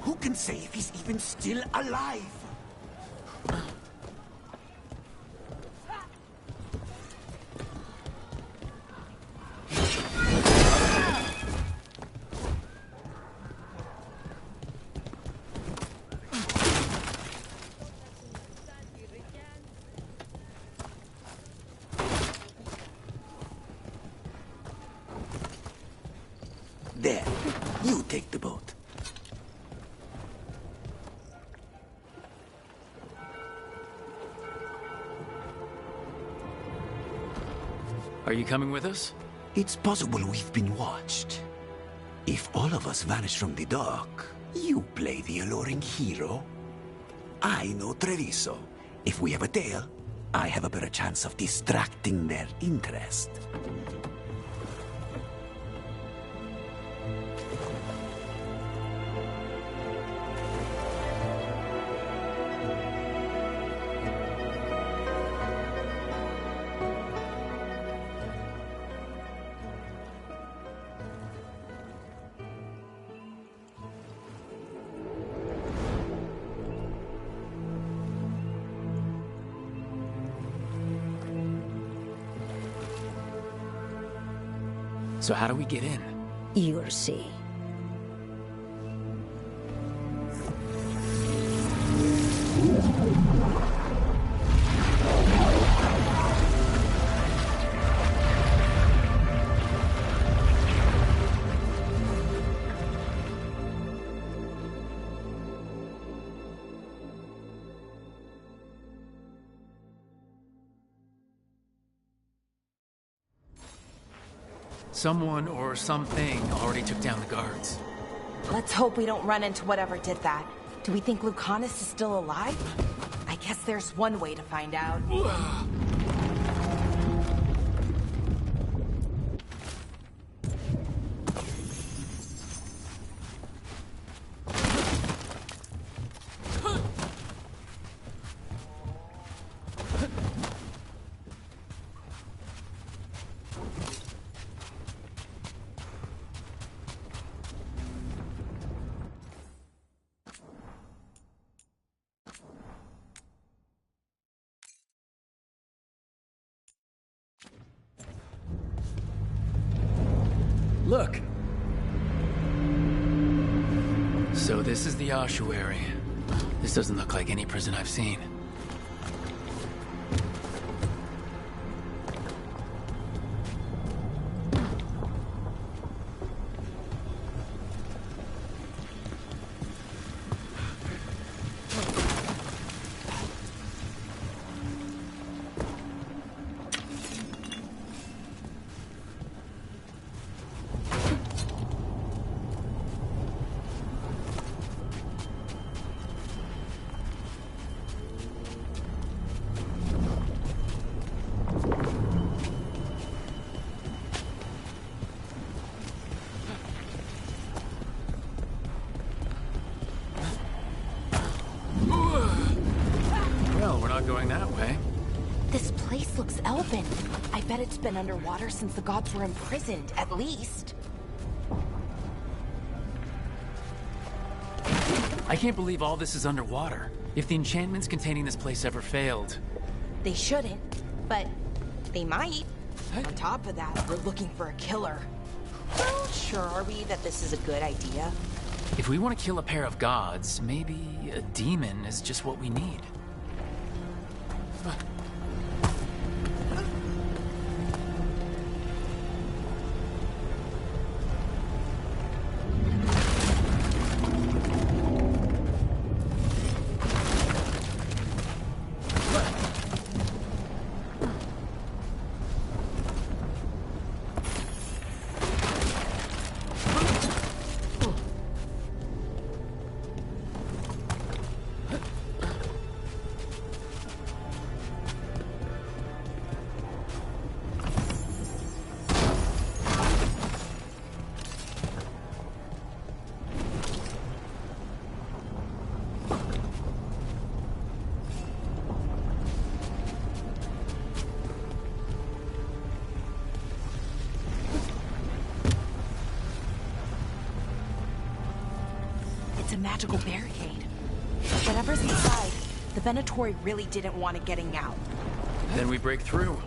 who can say if he's even still alive? There, you take the boat. Are you coming with us? It's possible we've been watched. If all of us vanish from the dock, you play the alluring hero. I know Treviso. If we have a tail, I have a better chance of distracting their interest. So how do we get in? You'll see. Someone or something already took down the guards. Let's hope we don't run into whatever did that. Do we think Lucanus is still alive? I guess there's one way to find out. Look! So this is the ossuary. This doesn't look like any prison I've seen. place looks elven. I bet it's been underwater since the gods were imprisoned, at least. I can't believe all this is underwater. If the enchantments containing this place ever failed... They shouldn't, but they might. On top of that, we're looking for a killer. Well, sure are we that this is a good idea? If we want to kill a pair of gods, maybe a demon is just what we need. It's a magical barricade. Whatever's inside, the Venatori really didn't want it getting out. Then we break through.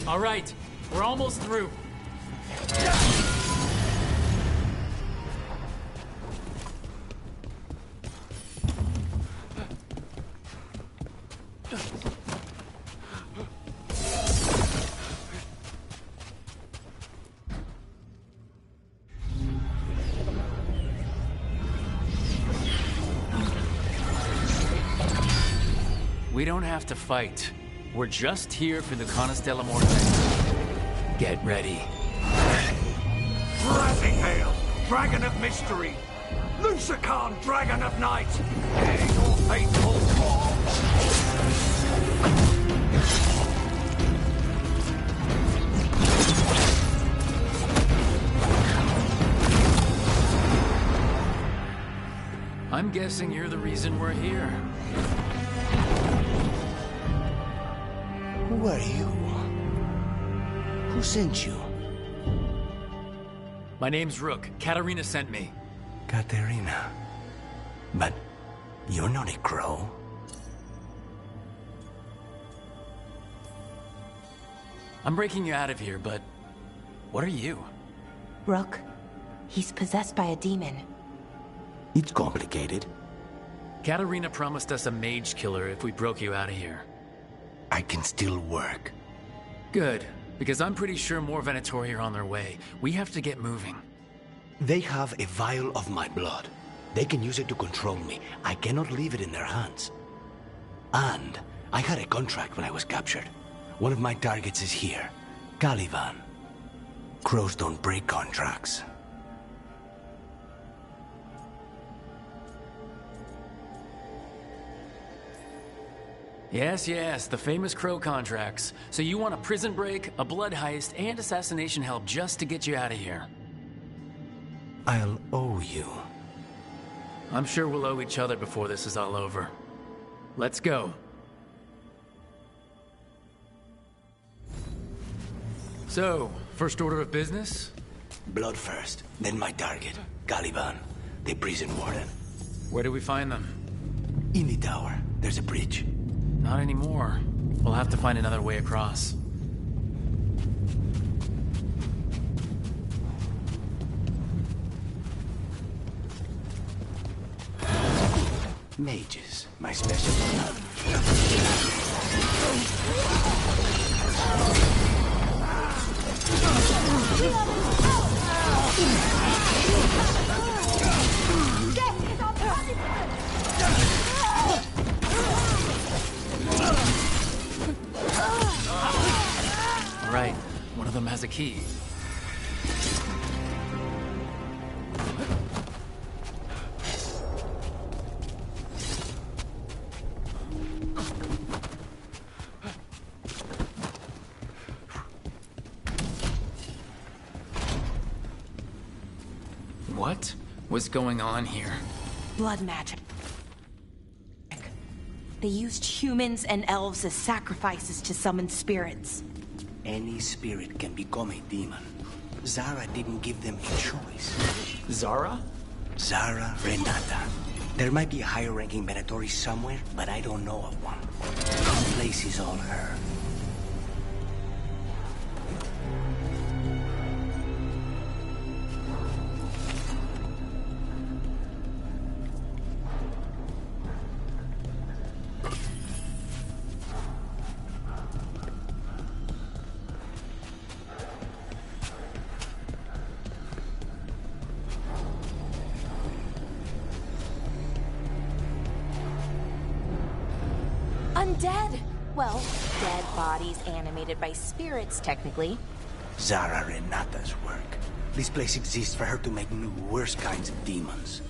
All right, we're almost through. We don't have to fight. We're just here for the Canas de la Morte. Get ready. Rising Hail, Dragon of Mystery! Lucia Khan, Dragon of Night! Hear your fateful call! I'm guessing you're the reason we're here. Who are you? Who sent you? My name's Rook. Katarina sent me. Katarina. But you're not a crow. I'm breaking you out of here, but what are you? Rook, he's possessed by a demon. It's complicated. Katarina promised us a mage killer if we broke you out of here. I can still work. Good, because I'm pretty sure more Venatori are on their way. We have to get moving. They have a vial of my blood. They can use it to control me. I cannot leave it in their hands. And I had a contract when I was captured. One of my targets is here, Caliban. Crows don't break contracts. Yes, yes, the famous Crow contracts. So you want a prison break, a blood heist, and assassination help just to get you out of here. I'll owe you. I'm sure we'll owe each other before this is all over. Let's go. So, first order of business? Blood first, then my target, Caliban, the prison warden. Where do we find them? In the tower. There's a bridge. Not anymore. We'll have to find another way across. Mages, my specialty. All right, one of them has a key. What was going on here? Blood magic. They used humans and elves as sacrifices to summon spirits. Any spirit can become a demon. Zara didn't give them a choice. Zara? Zara Renata. There might be a higher-ranking Venatori somewhere, but I don't know of one. The place is all her. Undead! Well, dead bodies animated by spirits, technically. Zara Renata's work. This place exists for her to make new, worse kinds of demons.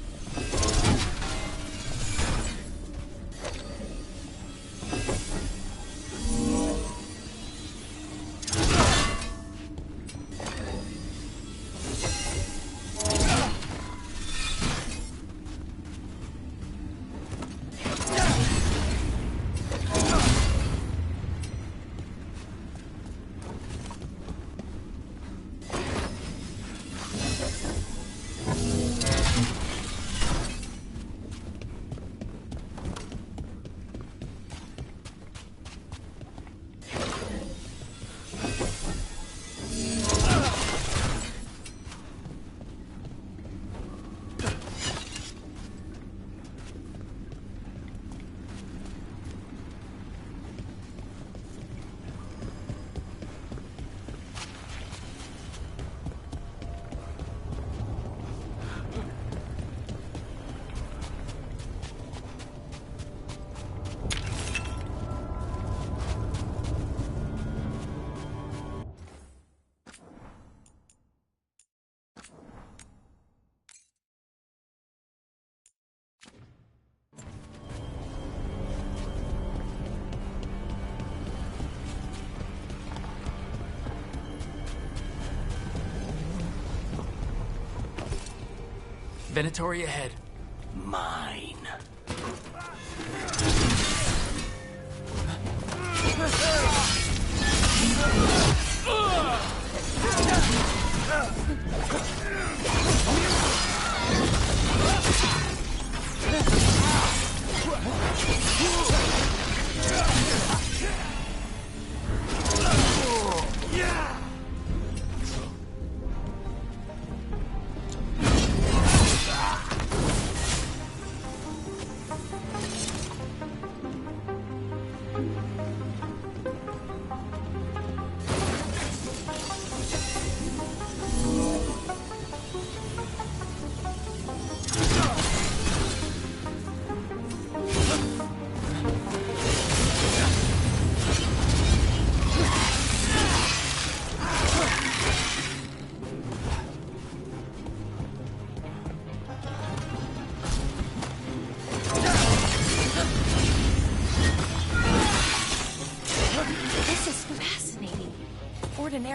Venatori ahead. Mine.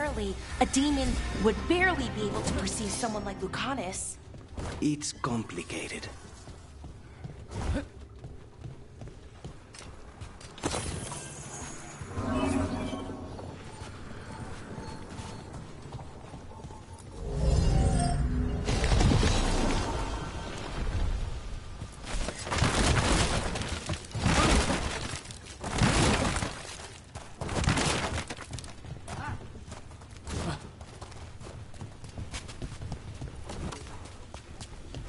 ordinarily, a demon would barely be able to perceive someone like Lucanus. It's complicated.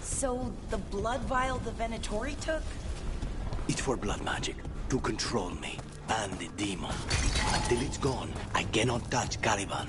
So, the blood vial the Venatori took? It's for blood magic, to control me, and the demon. Until it's gone, I cannot touch Caliban.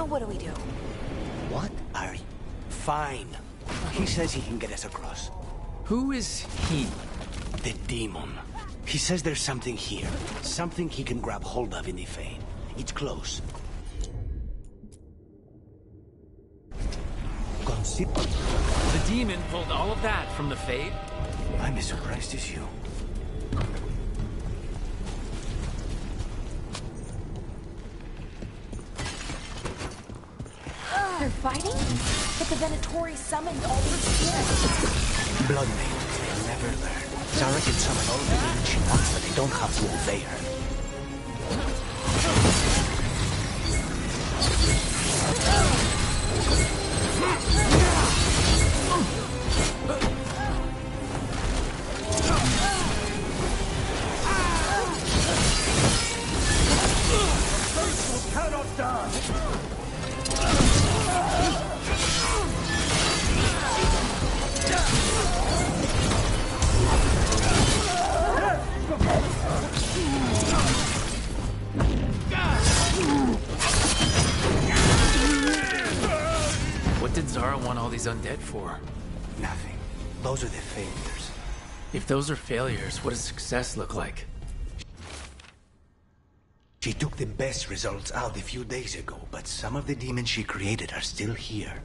What do we do? What? Ari? Fine. He says he can get us across. Who is he? The demon. He says there's something here. Something he can grab hold of in the Fade. It's close. The demon pulled all of that from the Fade? I'm as surprised as you. They're fighting? But the Venatori summoned all their spirits. Blood maid. They'll never learn. Zara can summon all the demons she wants, but they don't have to obey her. Faithful cannot die! What did Zara want all these undead for? Nothing. Those are the failures. If those are failures, what does success look like? She took the best results out a few days ago, but some of the demons she created are still here.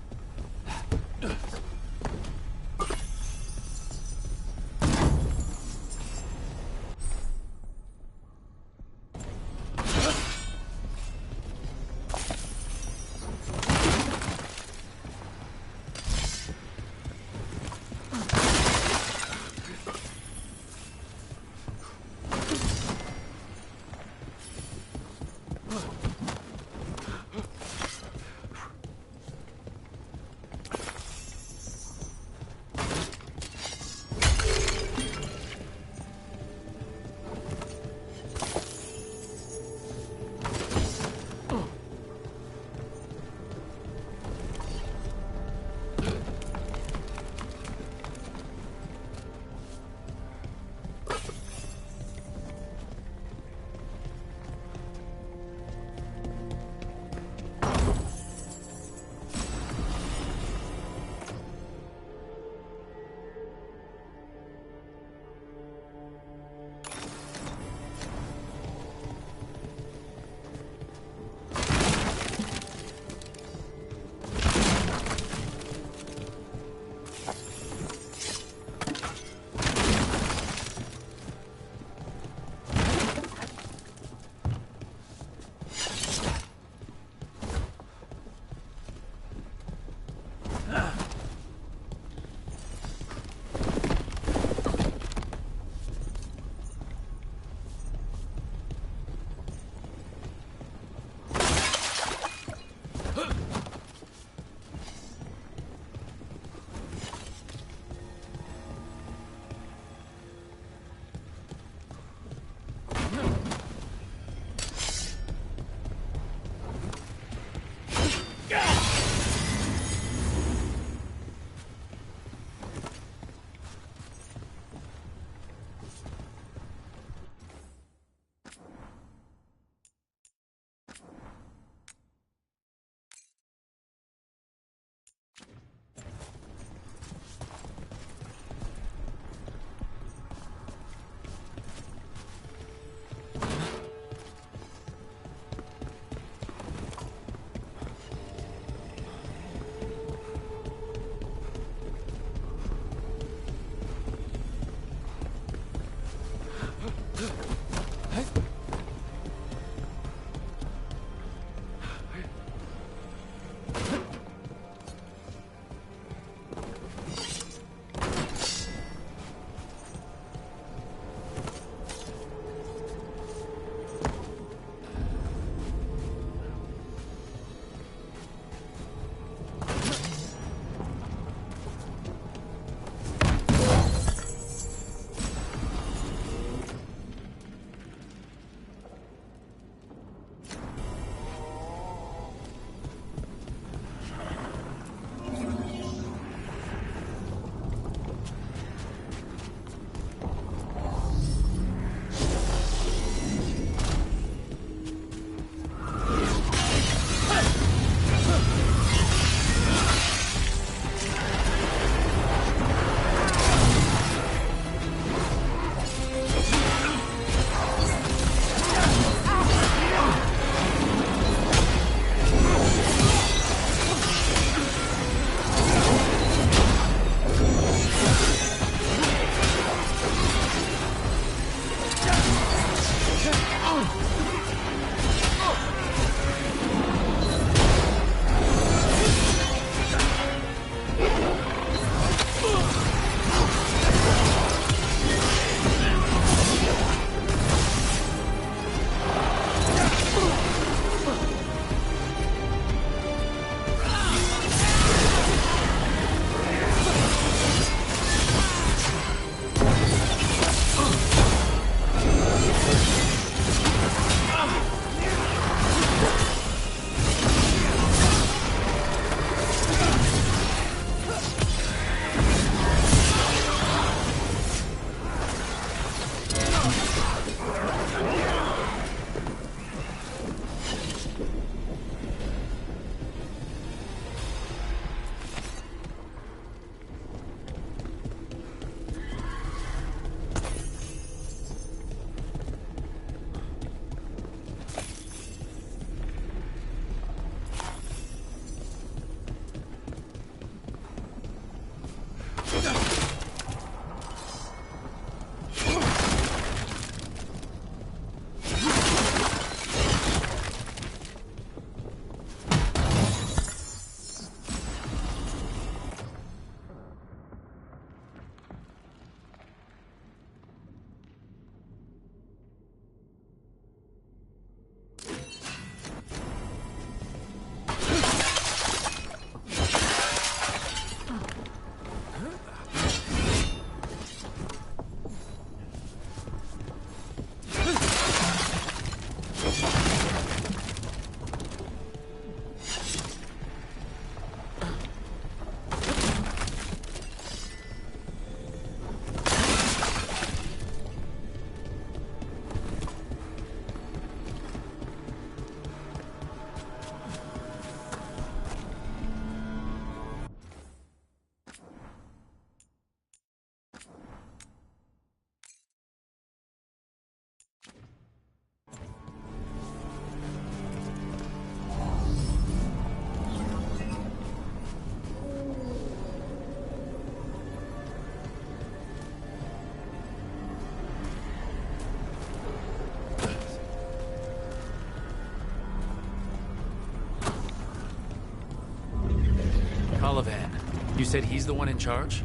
Sullivan. You said he's the one in charge?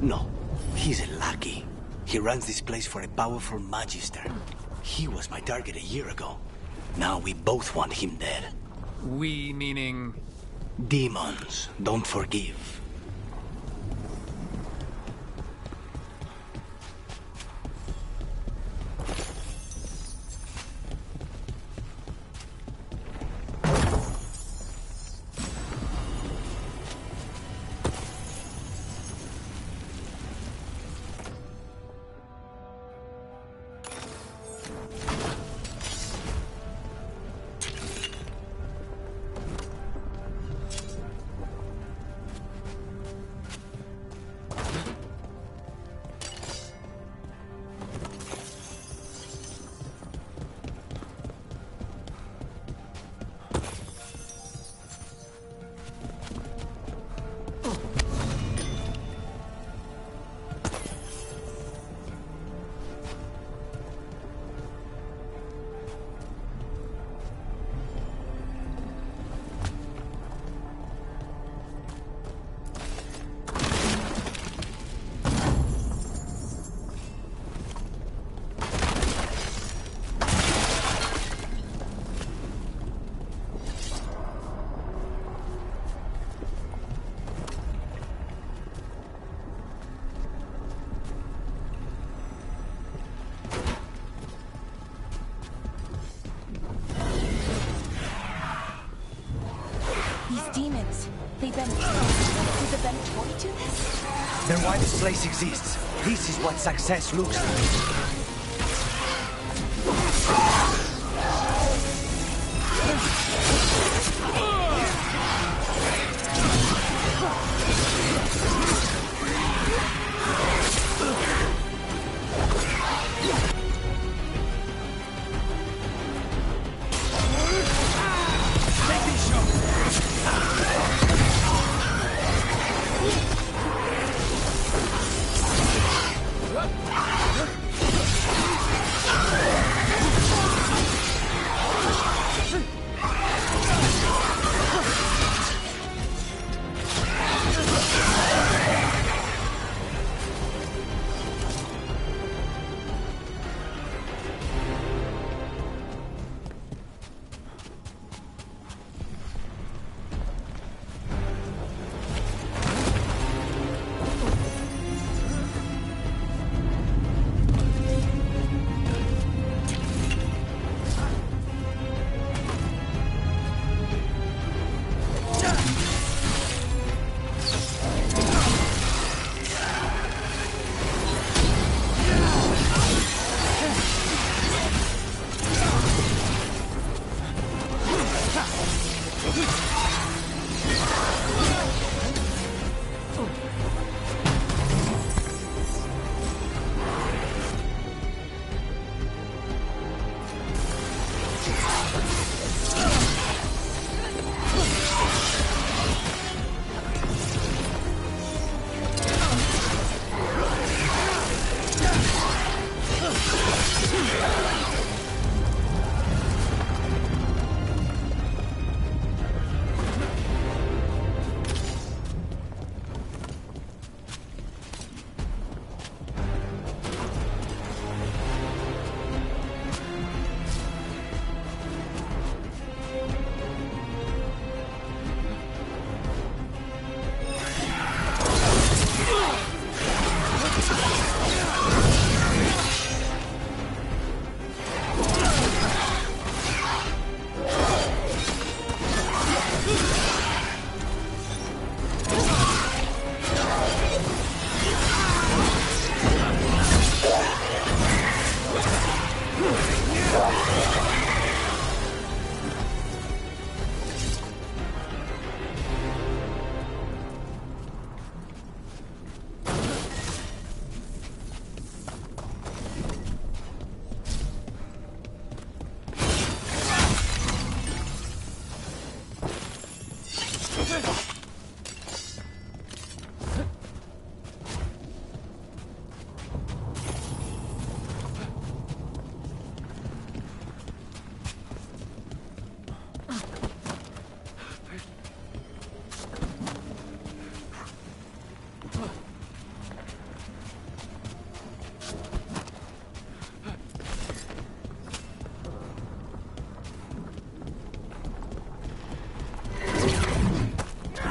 No, he's a lackey. He runs this place for a powerful magister. He was my target a year ago. Now we both want him dead. We meaning... Demons don't forgive. Demons. They've been... Has there been a point to this? Then why this place exists? This is what success looks like.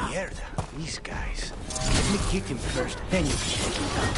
Mierda, these guys. Let me kick him first, then you can take him down.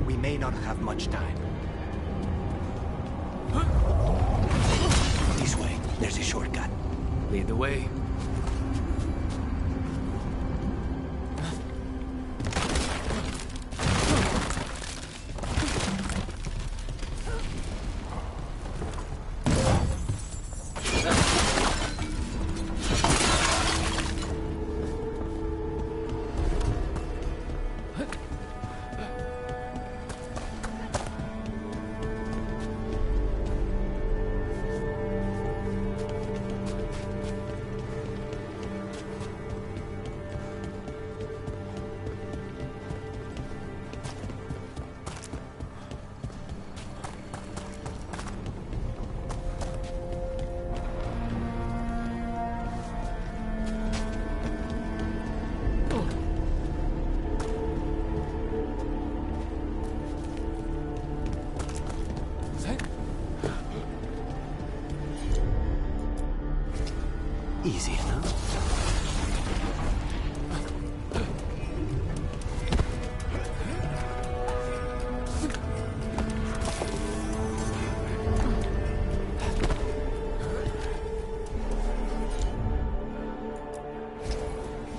We may not have much time. This way. There's a shortcut. Lead the way. Easy enough.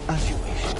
As you wish.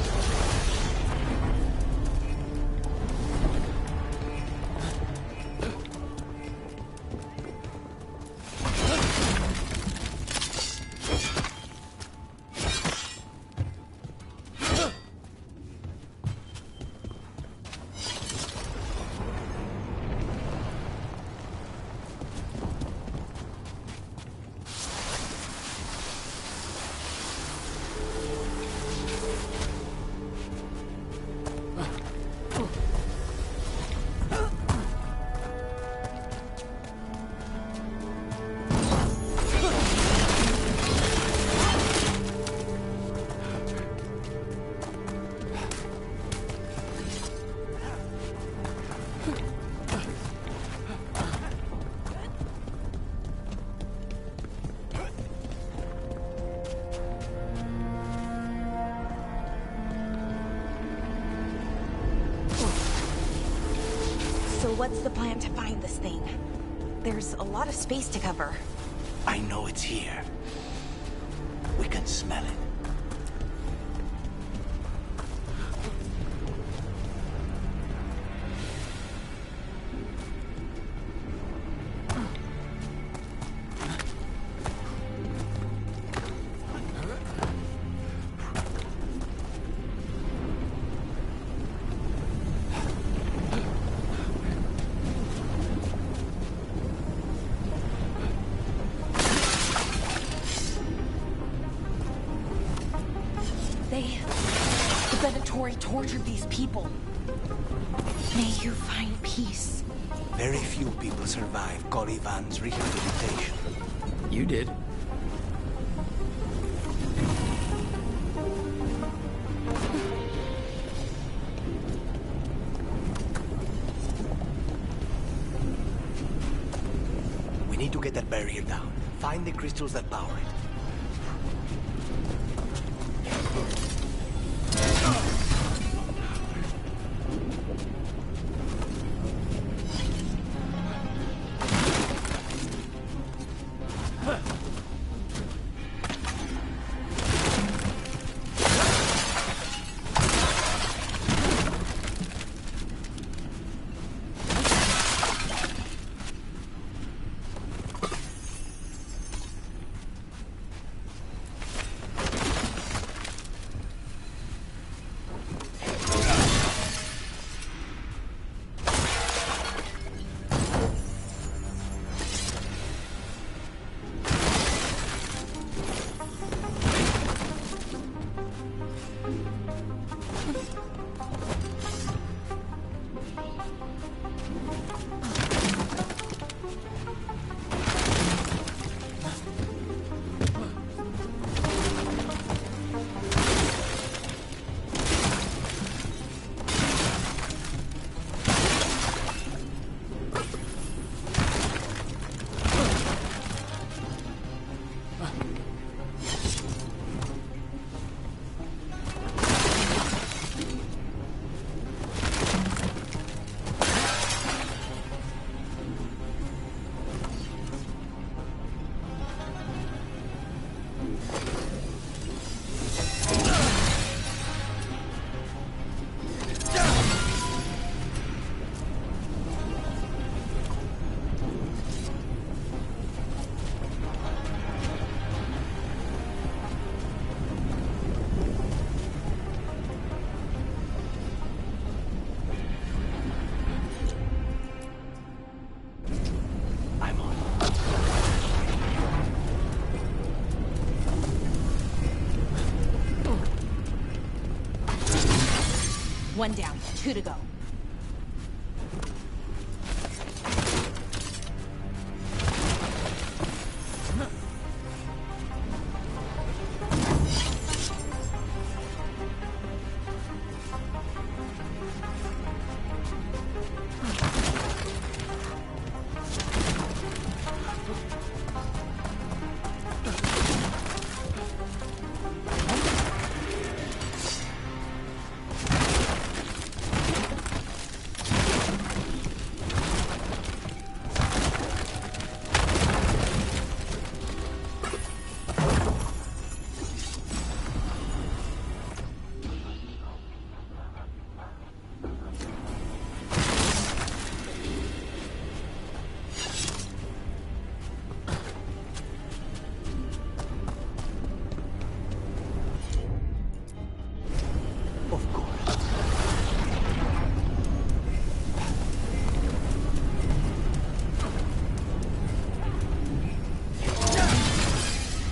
So what's the plan to find this thing? There's a lot of space to cover. I know it's here. We can smell it. The Venatori tortured these people. May you find peace. Very few people survive Colivan's rehabilitation. You did. to get that barrier down. Find the crystals that power it. One down, 2 to go.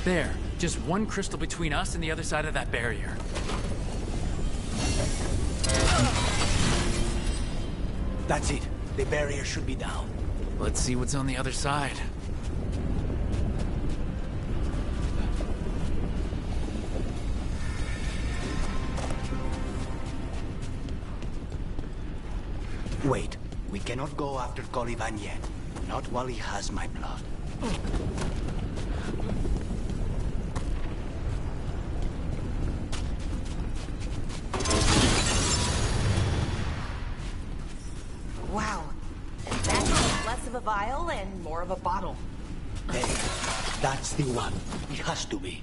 There, just one crystal between us and the other side of that barrier. That's it. The barrier should be down. Let's see what's on the other side. Wait, we cannot go after Coliban yet. Not while he has my blood. Wow. That's less of a vial and more of a bottle. Hey, that's the one. It has to be.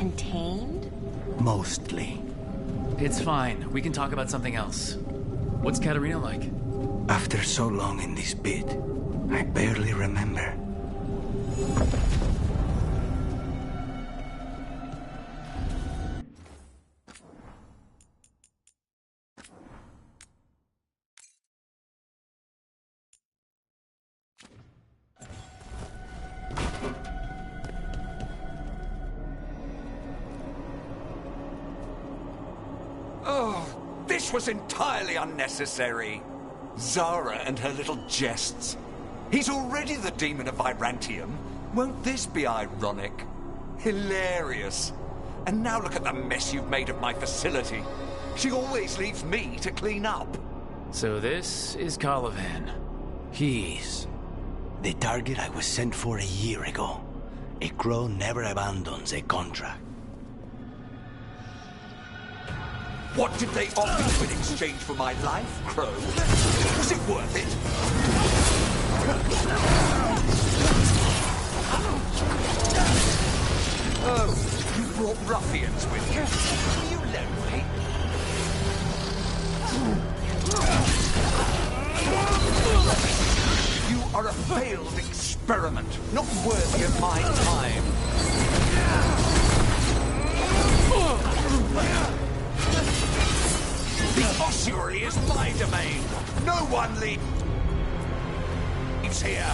contained? Mostly. It's fine. We can talk about something else. What's Katarina like? After so long in this pit, I barely remember. Oh, this was entirely unnecessary. Zara and her little jests. He's already the demon of Virantium. Won't this be ironic? Hilarious. And now look at the mess you've made of my facility. She always leaves me to clean up. So this is Caliban. He's the target I was sent for a year ago. A crow never abandons a contract. What did they offer you in exchange for my life, Crow? Was it worth it? Oh, you brought ruffians with you. Are you lonely? You are a failed experiment, not worthy of my time. The ossuary is my domain. No one leaves here.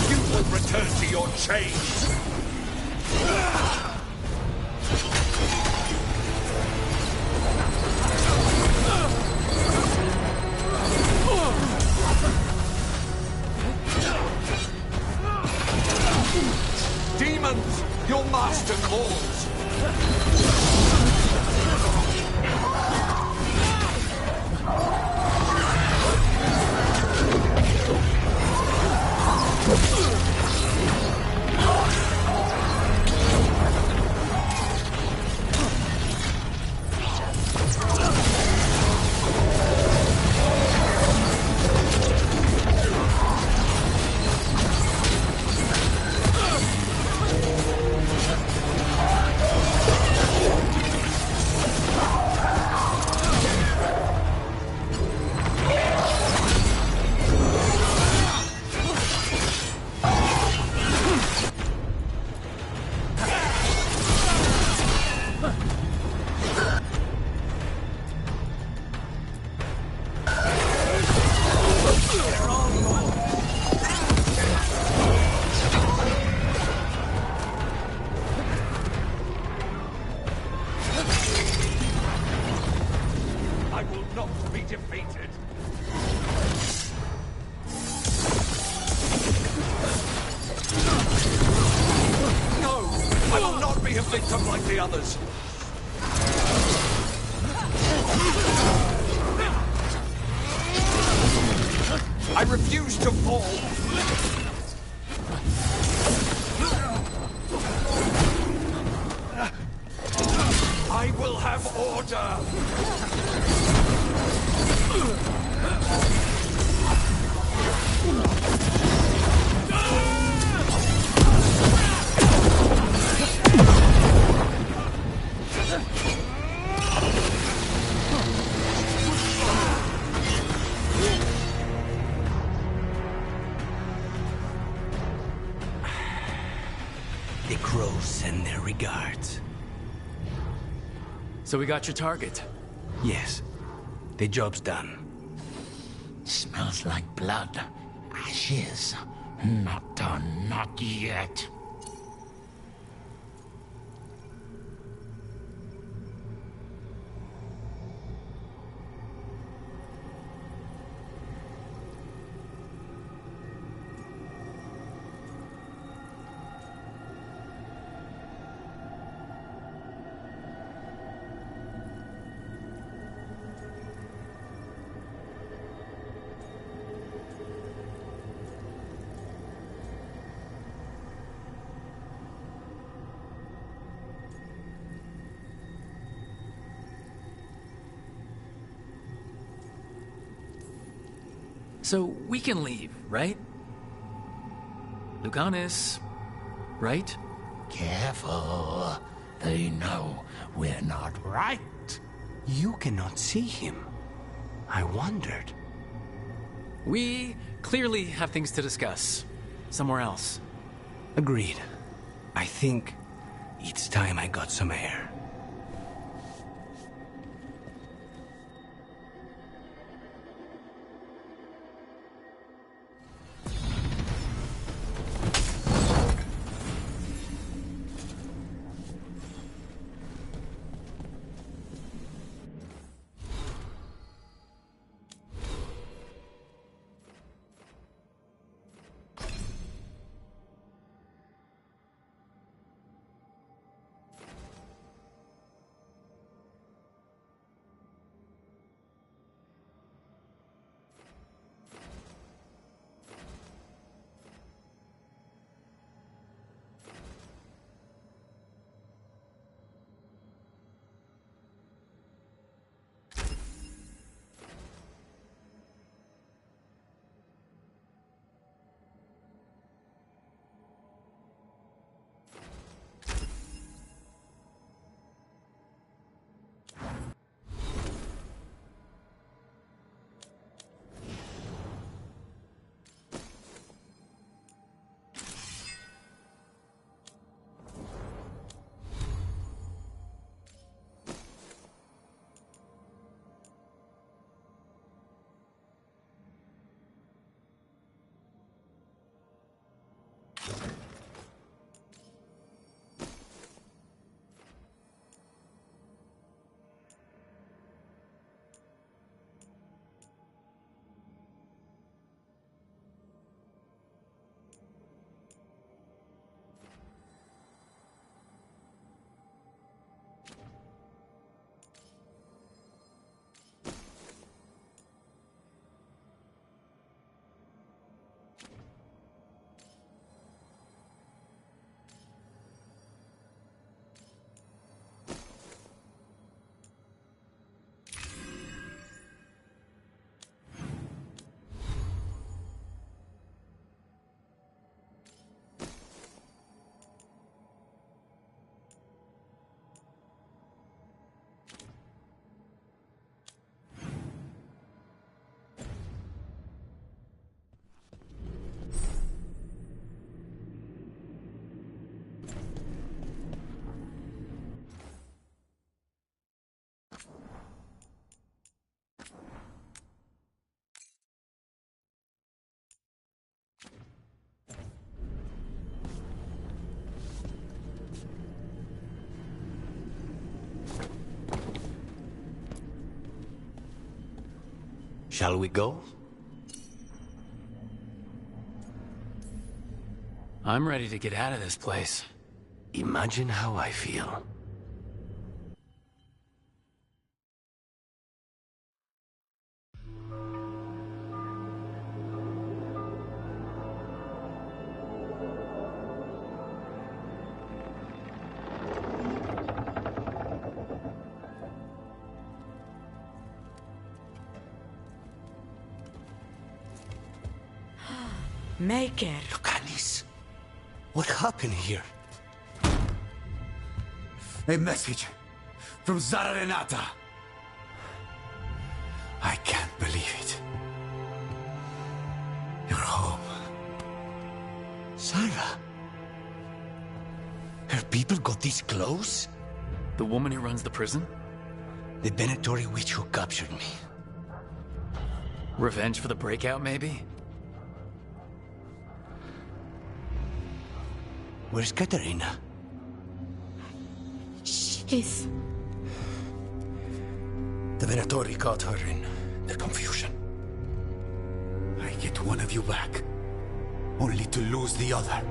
You will return to your chains. Demons, your master calls. Victim like the others. I refuse to fall. I will have order. The crows send their regards. So we got your target? Yes. The job's done. Smells like blood. Ashes. Not done, not yet. So we can leave, right? Lucanus, right? Careful. They know we're not right. You cannot see him. I wondered. We clearly have things to discuss. Somewhere else. Agreed. I think it's time I got some air. Shall we go? I'm ready to get out of this place. Imagine how I feel. Maker. Locanis. What happened here? A message from Zara Renata. I can't believe it. You're home. Sarah? Her people got this close? The woman who runs the prison? The Venatori witch who captured me. Revenge for the breakout, maybe? Where's Katarina? She's... The Venatori caught her in the confusion. I get one of you back, only to lose the other.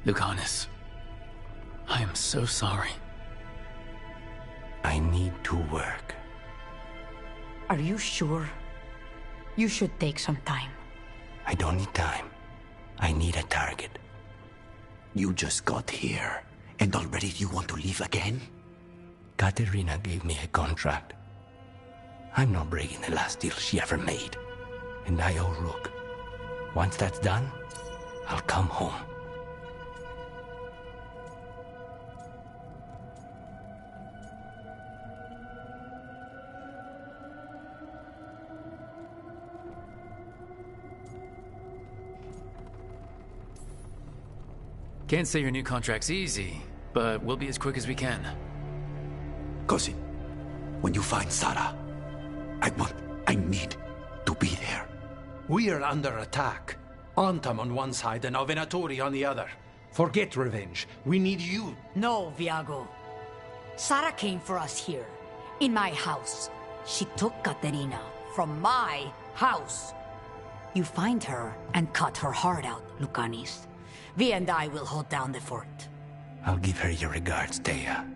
Lucanus, I am so sorry. I need to work. Are you sure? You should take some time. I don't need time. I need a target. You just got here, and already you want to leave again? Katerina gave me a contract. I'm not breaking the last deal she ever made. And I owe Rook. Once that's done, I'll come home. Can't say your new contract's easy, but we'll be as quick as we can. Cousin, when you find Sarah, I need to be there. We are under attack. Antam on one side and Avenatori on the other. Forget revenge. We need you. No, Viago. Sarah came for us here, in my house. She took Katerina from my house. You find her and cut her heart out, Lucanis. Vi and I will hold down the fort. I'll give her your regards, Thea.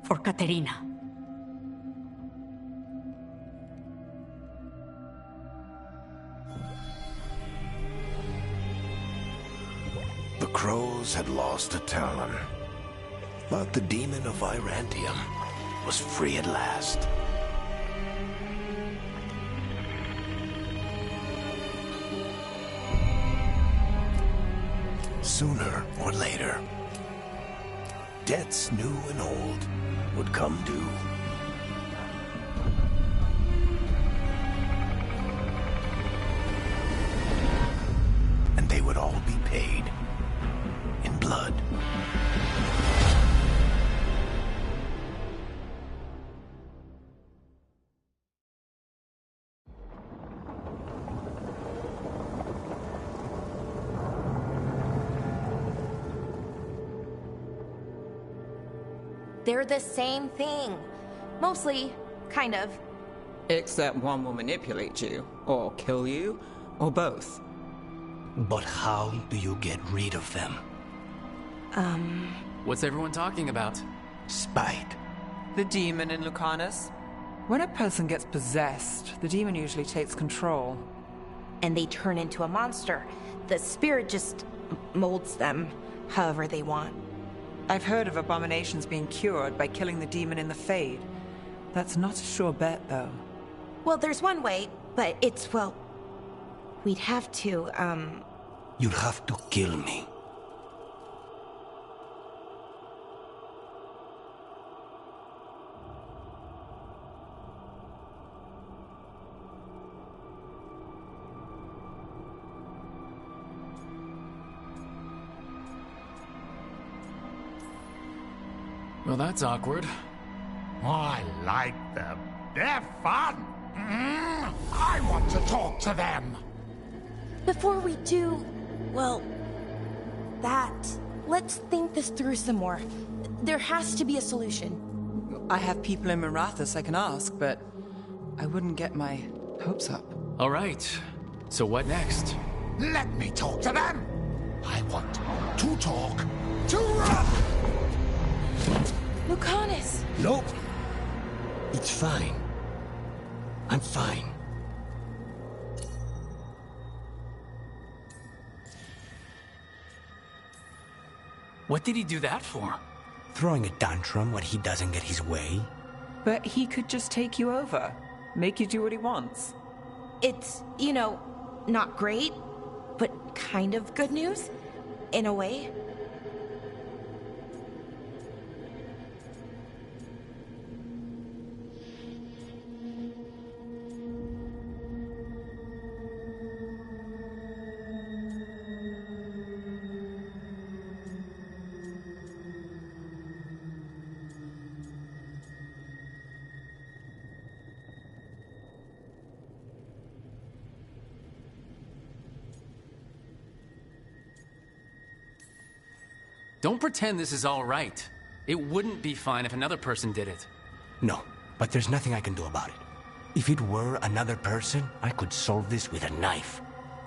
For Katerina. The Crows had lost a Talon, but the demon of Virantium was free at last. Sooner or later, debts new and old would come due. And they would all be paid in blood. They're the same thing. Mostly, kind of. Except one will manipulate you, or kill you, or both. But how do you get rid of them? What's everyone talking about? Spite. The demon in Lucanus. When a person gets possessed, the demon usually takes control. And they turn into a monster. The spirit just molds them however they want. I've heard of abominations being cured by killing the demon in the Fade. That's not a sure bet, though. Well, there's one way, but it's, well... We'd have to, You'd have to kill me. Well, that's awkward. I like them. They're fun. I want to talk to them. Before we do, well, that, let's think this through some more. There has to be a solution. I have people in Marathas I can ask, but I wouldn't get my hopes up. All right. So what next? Let me talk to them. I want to talk to Lucanus! Nope. It's fine. I'm fine. What did he do that for? Throwing a tantrum when he doesn't get his way. But he could just take you over. Make you do what he wants. It's, you know, not great, but kind of good news, in a way. Don't pretend this is all right. It wouldn't be fine if another person did it. No, but there's nothing I can do about it. If it were another person, I could solve this with a knife.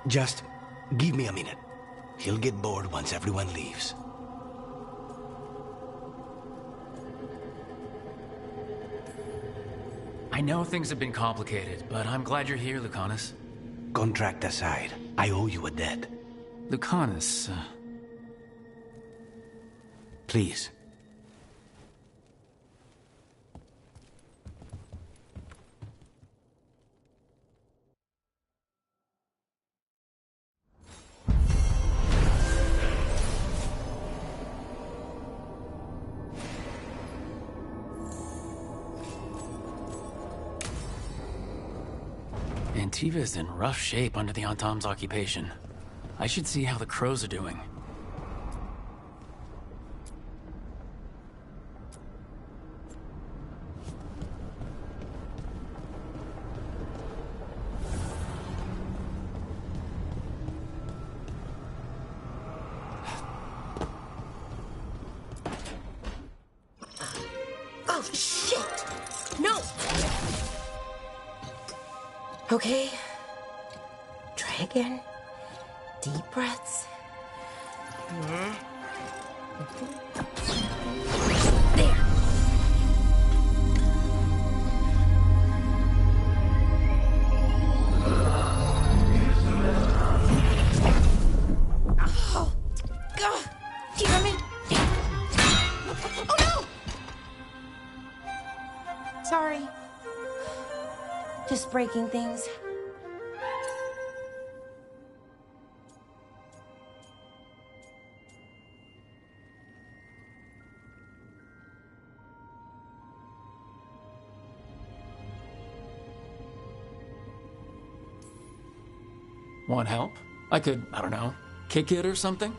Just give me a minute. He'll get bored once everyone leaves. I know things have been complicated, but I'm glad you're here, Lucanus. Contract aside, I owe you a debt. Lucanus, Please. Antiva is in rough shape under the Antam's occupation. I should see how the crows are doing. Oh, shit! No! Okay. Try again. Deep breaths. There. Oh, God, damn it! Oh no! Sorry. Just breaking things. Want help? I could, I don't know, kick it or something?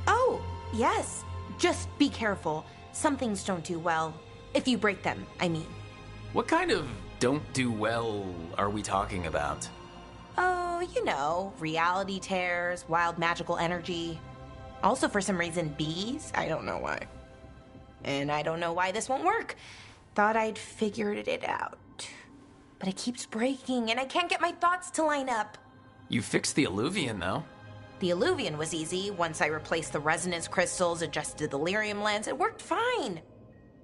Oh, yes. Just be careful. Some things don't do well. If you break them, I mean. What kind of don't do well are we talking about? Oh, you know, reality tears, wild magical energy. Also, for some reason, bees. I don't know why. And I don't know why this won't work. Thought I'd figured it out. But it keeps breaking, and I can't get my thoughts to line up. You fixed the Alluvian, though. The Alluvian was easy. Once I replaced the resonance crystals, adjusted the lyrium lens, it worked fine.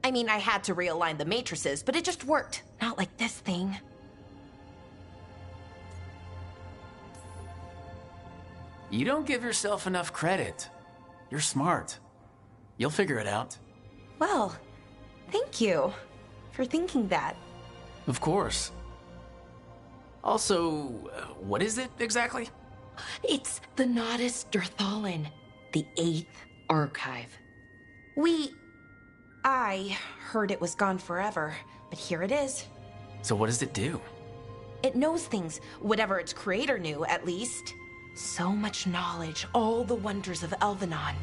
I mean, I had to realign the matrices, but it just worked. Not like this thing. You don't give yourself enough credit. You're smart. You'll figure it out. Well, thank you for thinking that. Of course. Also, what is it exactly? It's the Nodus Derthalin, the 8th archive. I heard it was gone forever, but here it is. So what does it do? It knows things, whatever its creator knew, at least. So much knowledge, all the wonders of Elvenon.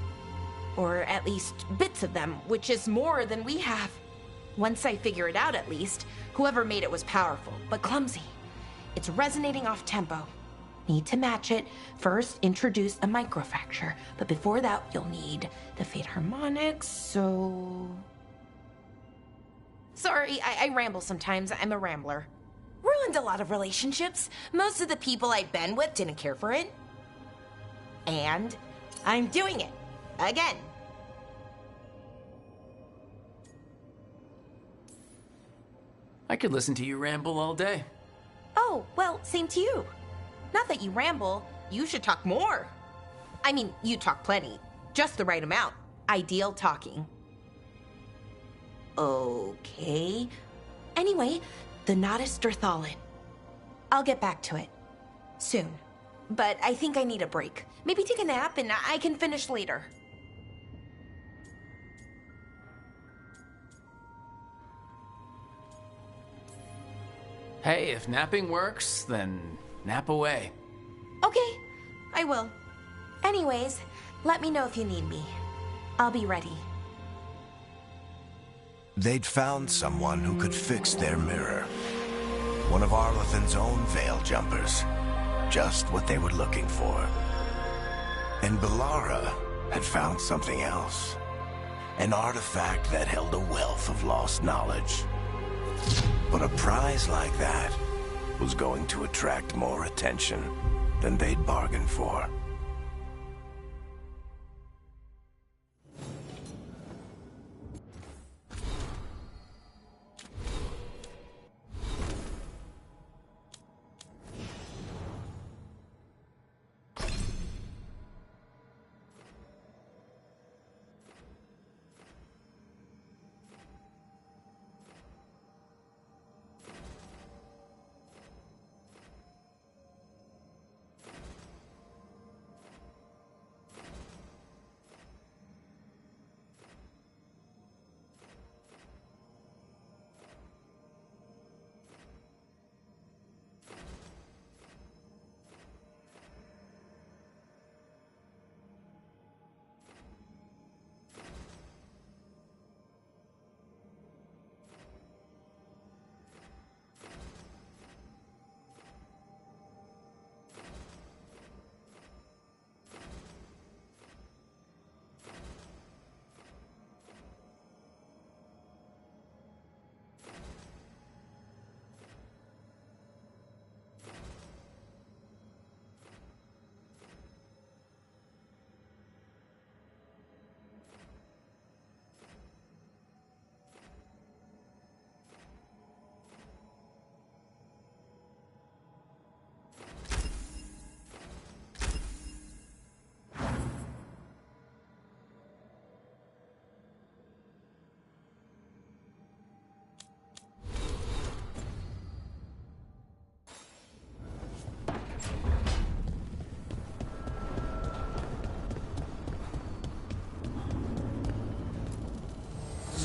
Or at least bits of them, which is more than we have. Once I figure it out, at least, whoever made it was powerful, but clumsy. It's resonating off tempo. Need to match it. First, introduce a microfracture, but before that, you'll need the Fate harmonics, so... Sorry, I ramble sometimes. I'm a rambler. Ruined a lot of relationships. Most of the people I've been with didn't care for it. And I'm doing it. Again. I could listen to you ramble all day. Oh, well, same to you. Not that you ramble, you should talk more. I mean, you talk plenty. Just the right amount. Ideal talking. Okay. Anyway, the Nodus Derthalin. I'll get back to it. Soon. But I think I need a break. Maybe take a nap and I can finish later. Hey, if napping works, then nap away. Okay, I will. Anyways, let me know if you need me. I'll be ready. They'd found someone who could fix their mirror. One of Arlathan's own Veil Jumpers. Just what they were looking for. And Bellara had found something else. An artifact that held a wealth of lost knowledge. But a prize like that was going to attract more attention than they'd bargained for.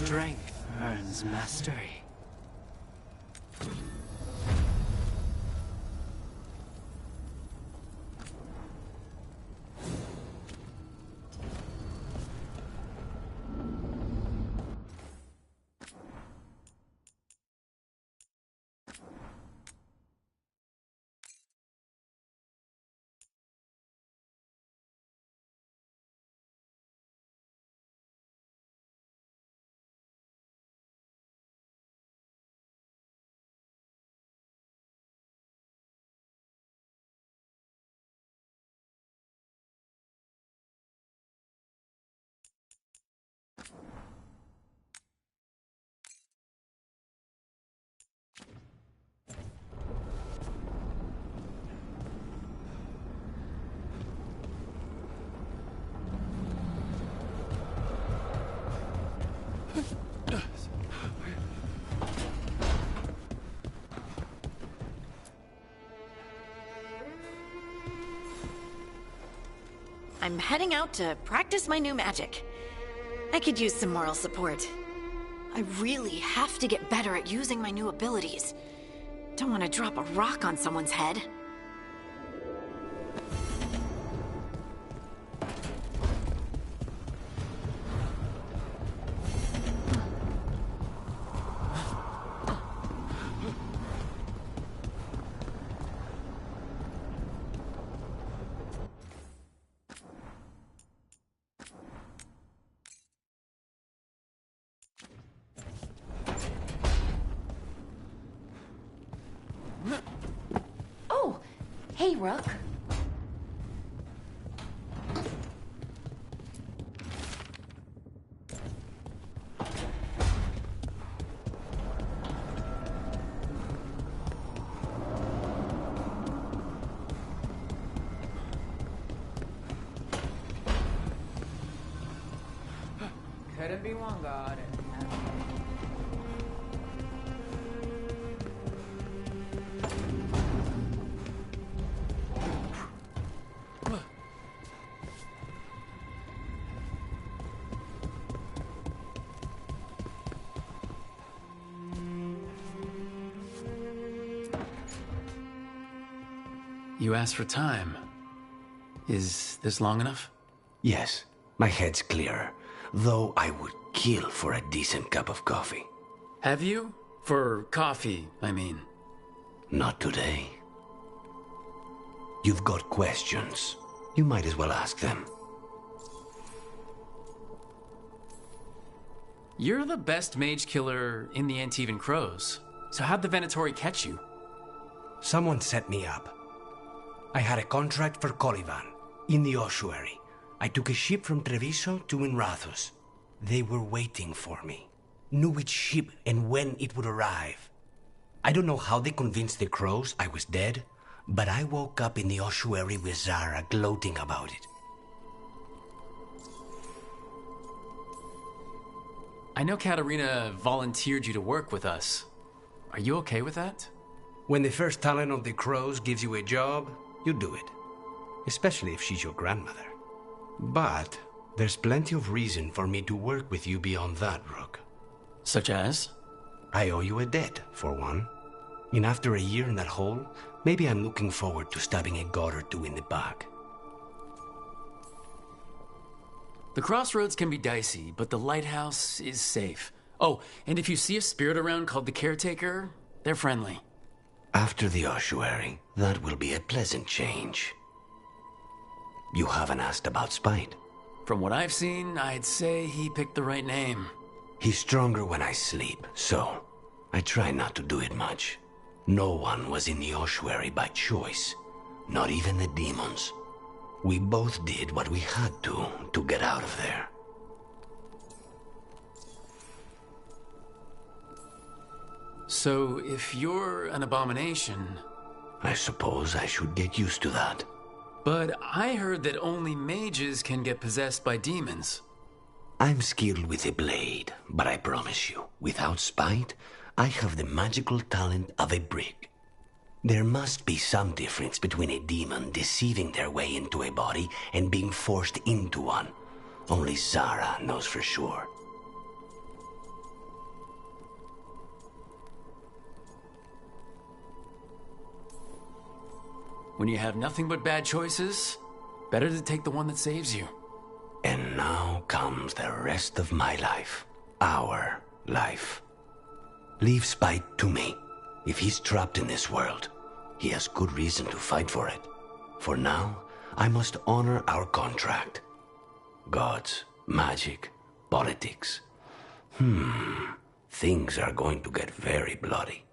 Strength earns mastery. I'm heading out to practice my new magic. I could use some moral support. I really have to get better at using my new abilities. Don't want to drop a rock on someone's head. Oh, hey, Rook. Couldn't be one god. You asked for time. Is this long enough? Yes, my head's clearer. Though I would kill for a decent cup of coffee. Have you? For coffee, I mean. Not today. You've got questions. You might as well ask them. You're the best mage killer in the Antivan Crows. So how'd the Venatori catch you? Someone set me up. I had a contract for Colivan, in the ossuary. I took a ship from Treviso to Inrathus. They were waiting for me. Knew which ship and when it would arrive. I don't know how they convinced the Crows I was dead, but I woke up in the ossuary with Zara gloating about it. I know Katarina volunteered you to work with us. Are you okay with that? When the first talent of the Crows gives you a job, you do it. Especially if she's your grandmother. But there's plenty of reason for me to work with you beyond that, Rook. Such as? I owe you a debt, for one. And after a year in that hole, maybe I'm looking forward to stabbing a god or two in the back. The crossroads can be dicey, but the lighthouse is safe. Oh, and if you see a spirit around called the Caretaker, they're friendly. After the ossuary, that will be a pleasant change. You haven't asked about Spite. From what I've seen, I'd say he picked the right name. He's stronger when I sleep, so I try not to do it much. No one was in the ossuary by choice, not even the demons. We both did what we had to get out of there. So, if you're an abomination... I suppose I should get used to that. But I heard that only mages can get possessed by demons. I'm skilled with a blade, but I promise you, without Spite, I have the magical talent of a brick. There must be some difference between a demon deceiving their way into a body and being forced into one. Only Zara knows for sure. When you have nothing but bad choices, better to take the one that saves you. And now comes the rest of my life. Our life. Leave Spite to me. If he's trapped in this world, he has good reason to fight for it. For now, I must honor our contract. Gods, magic, politics. Things are going to get very bloody.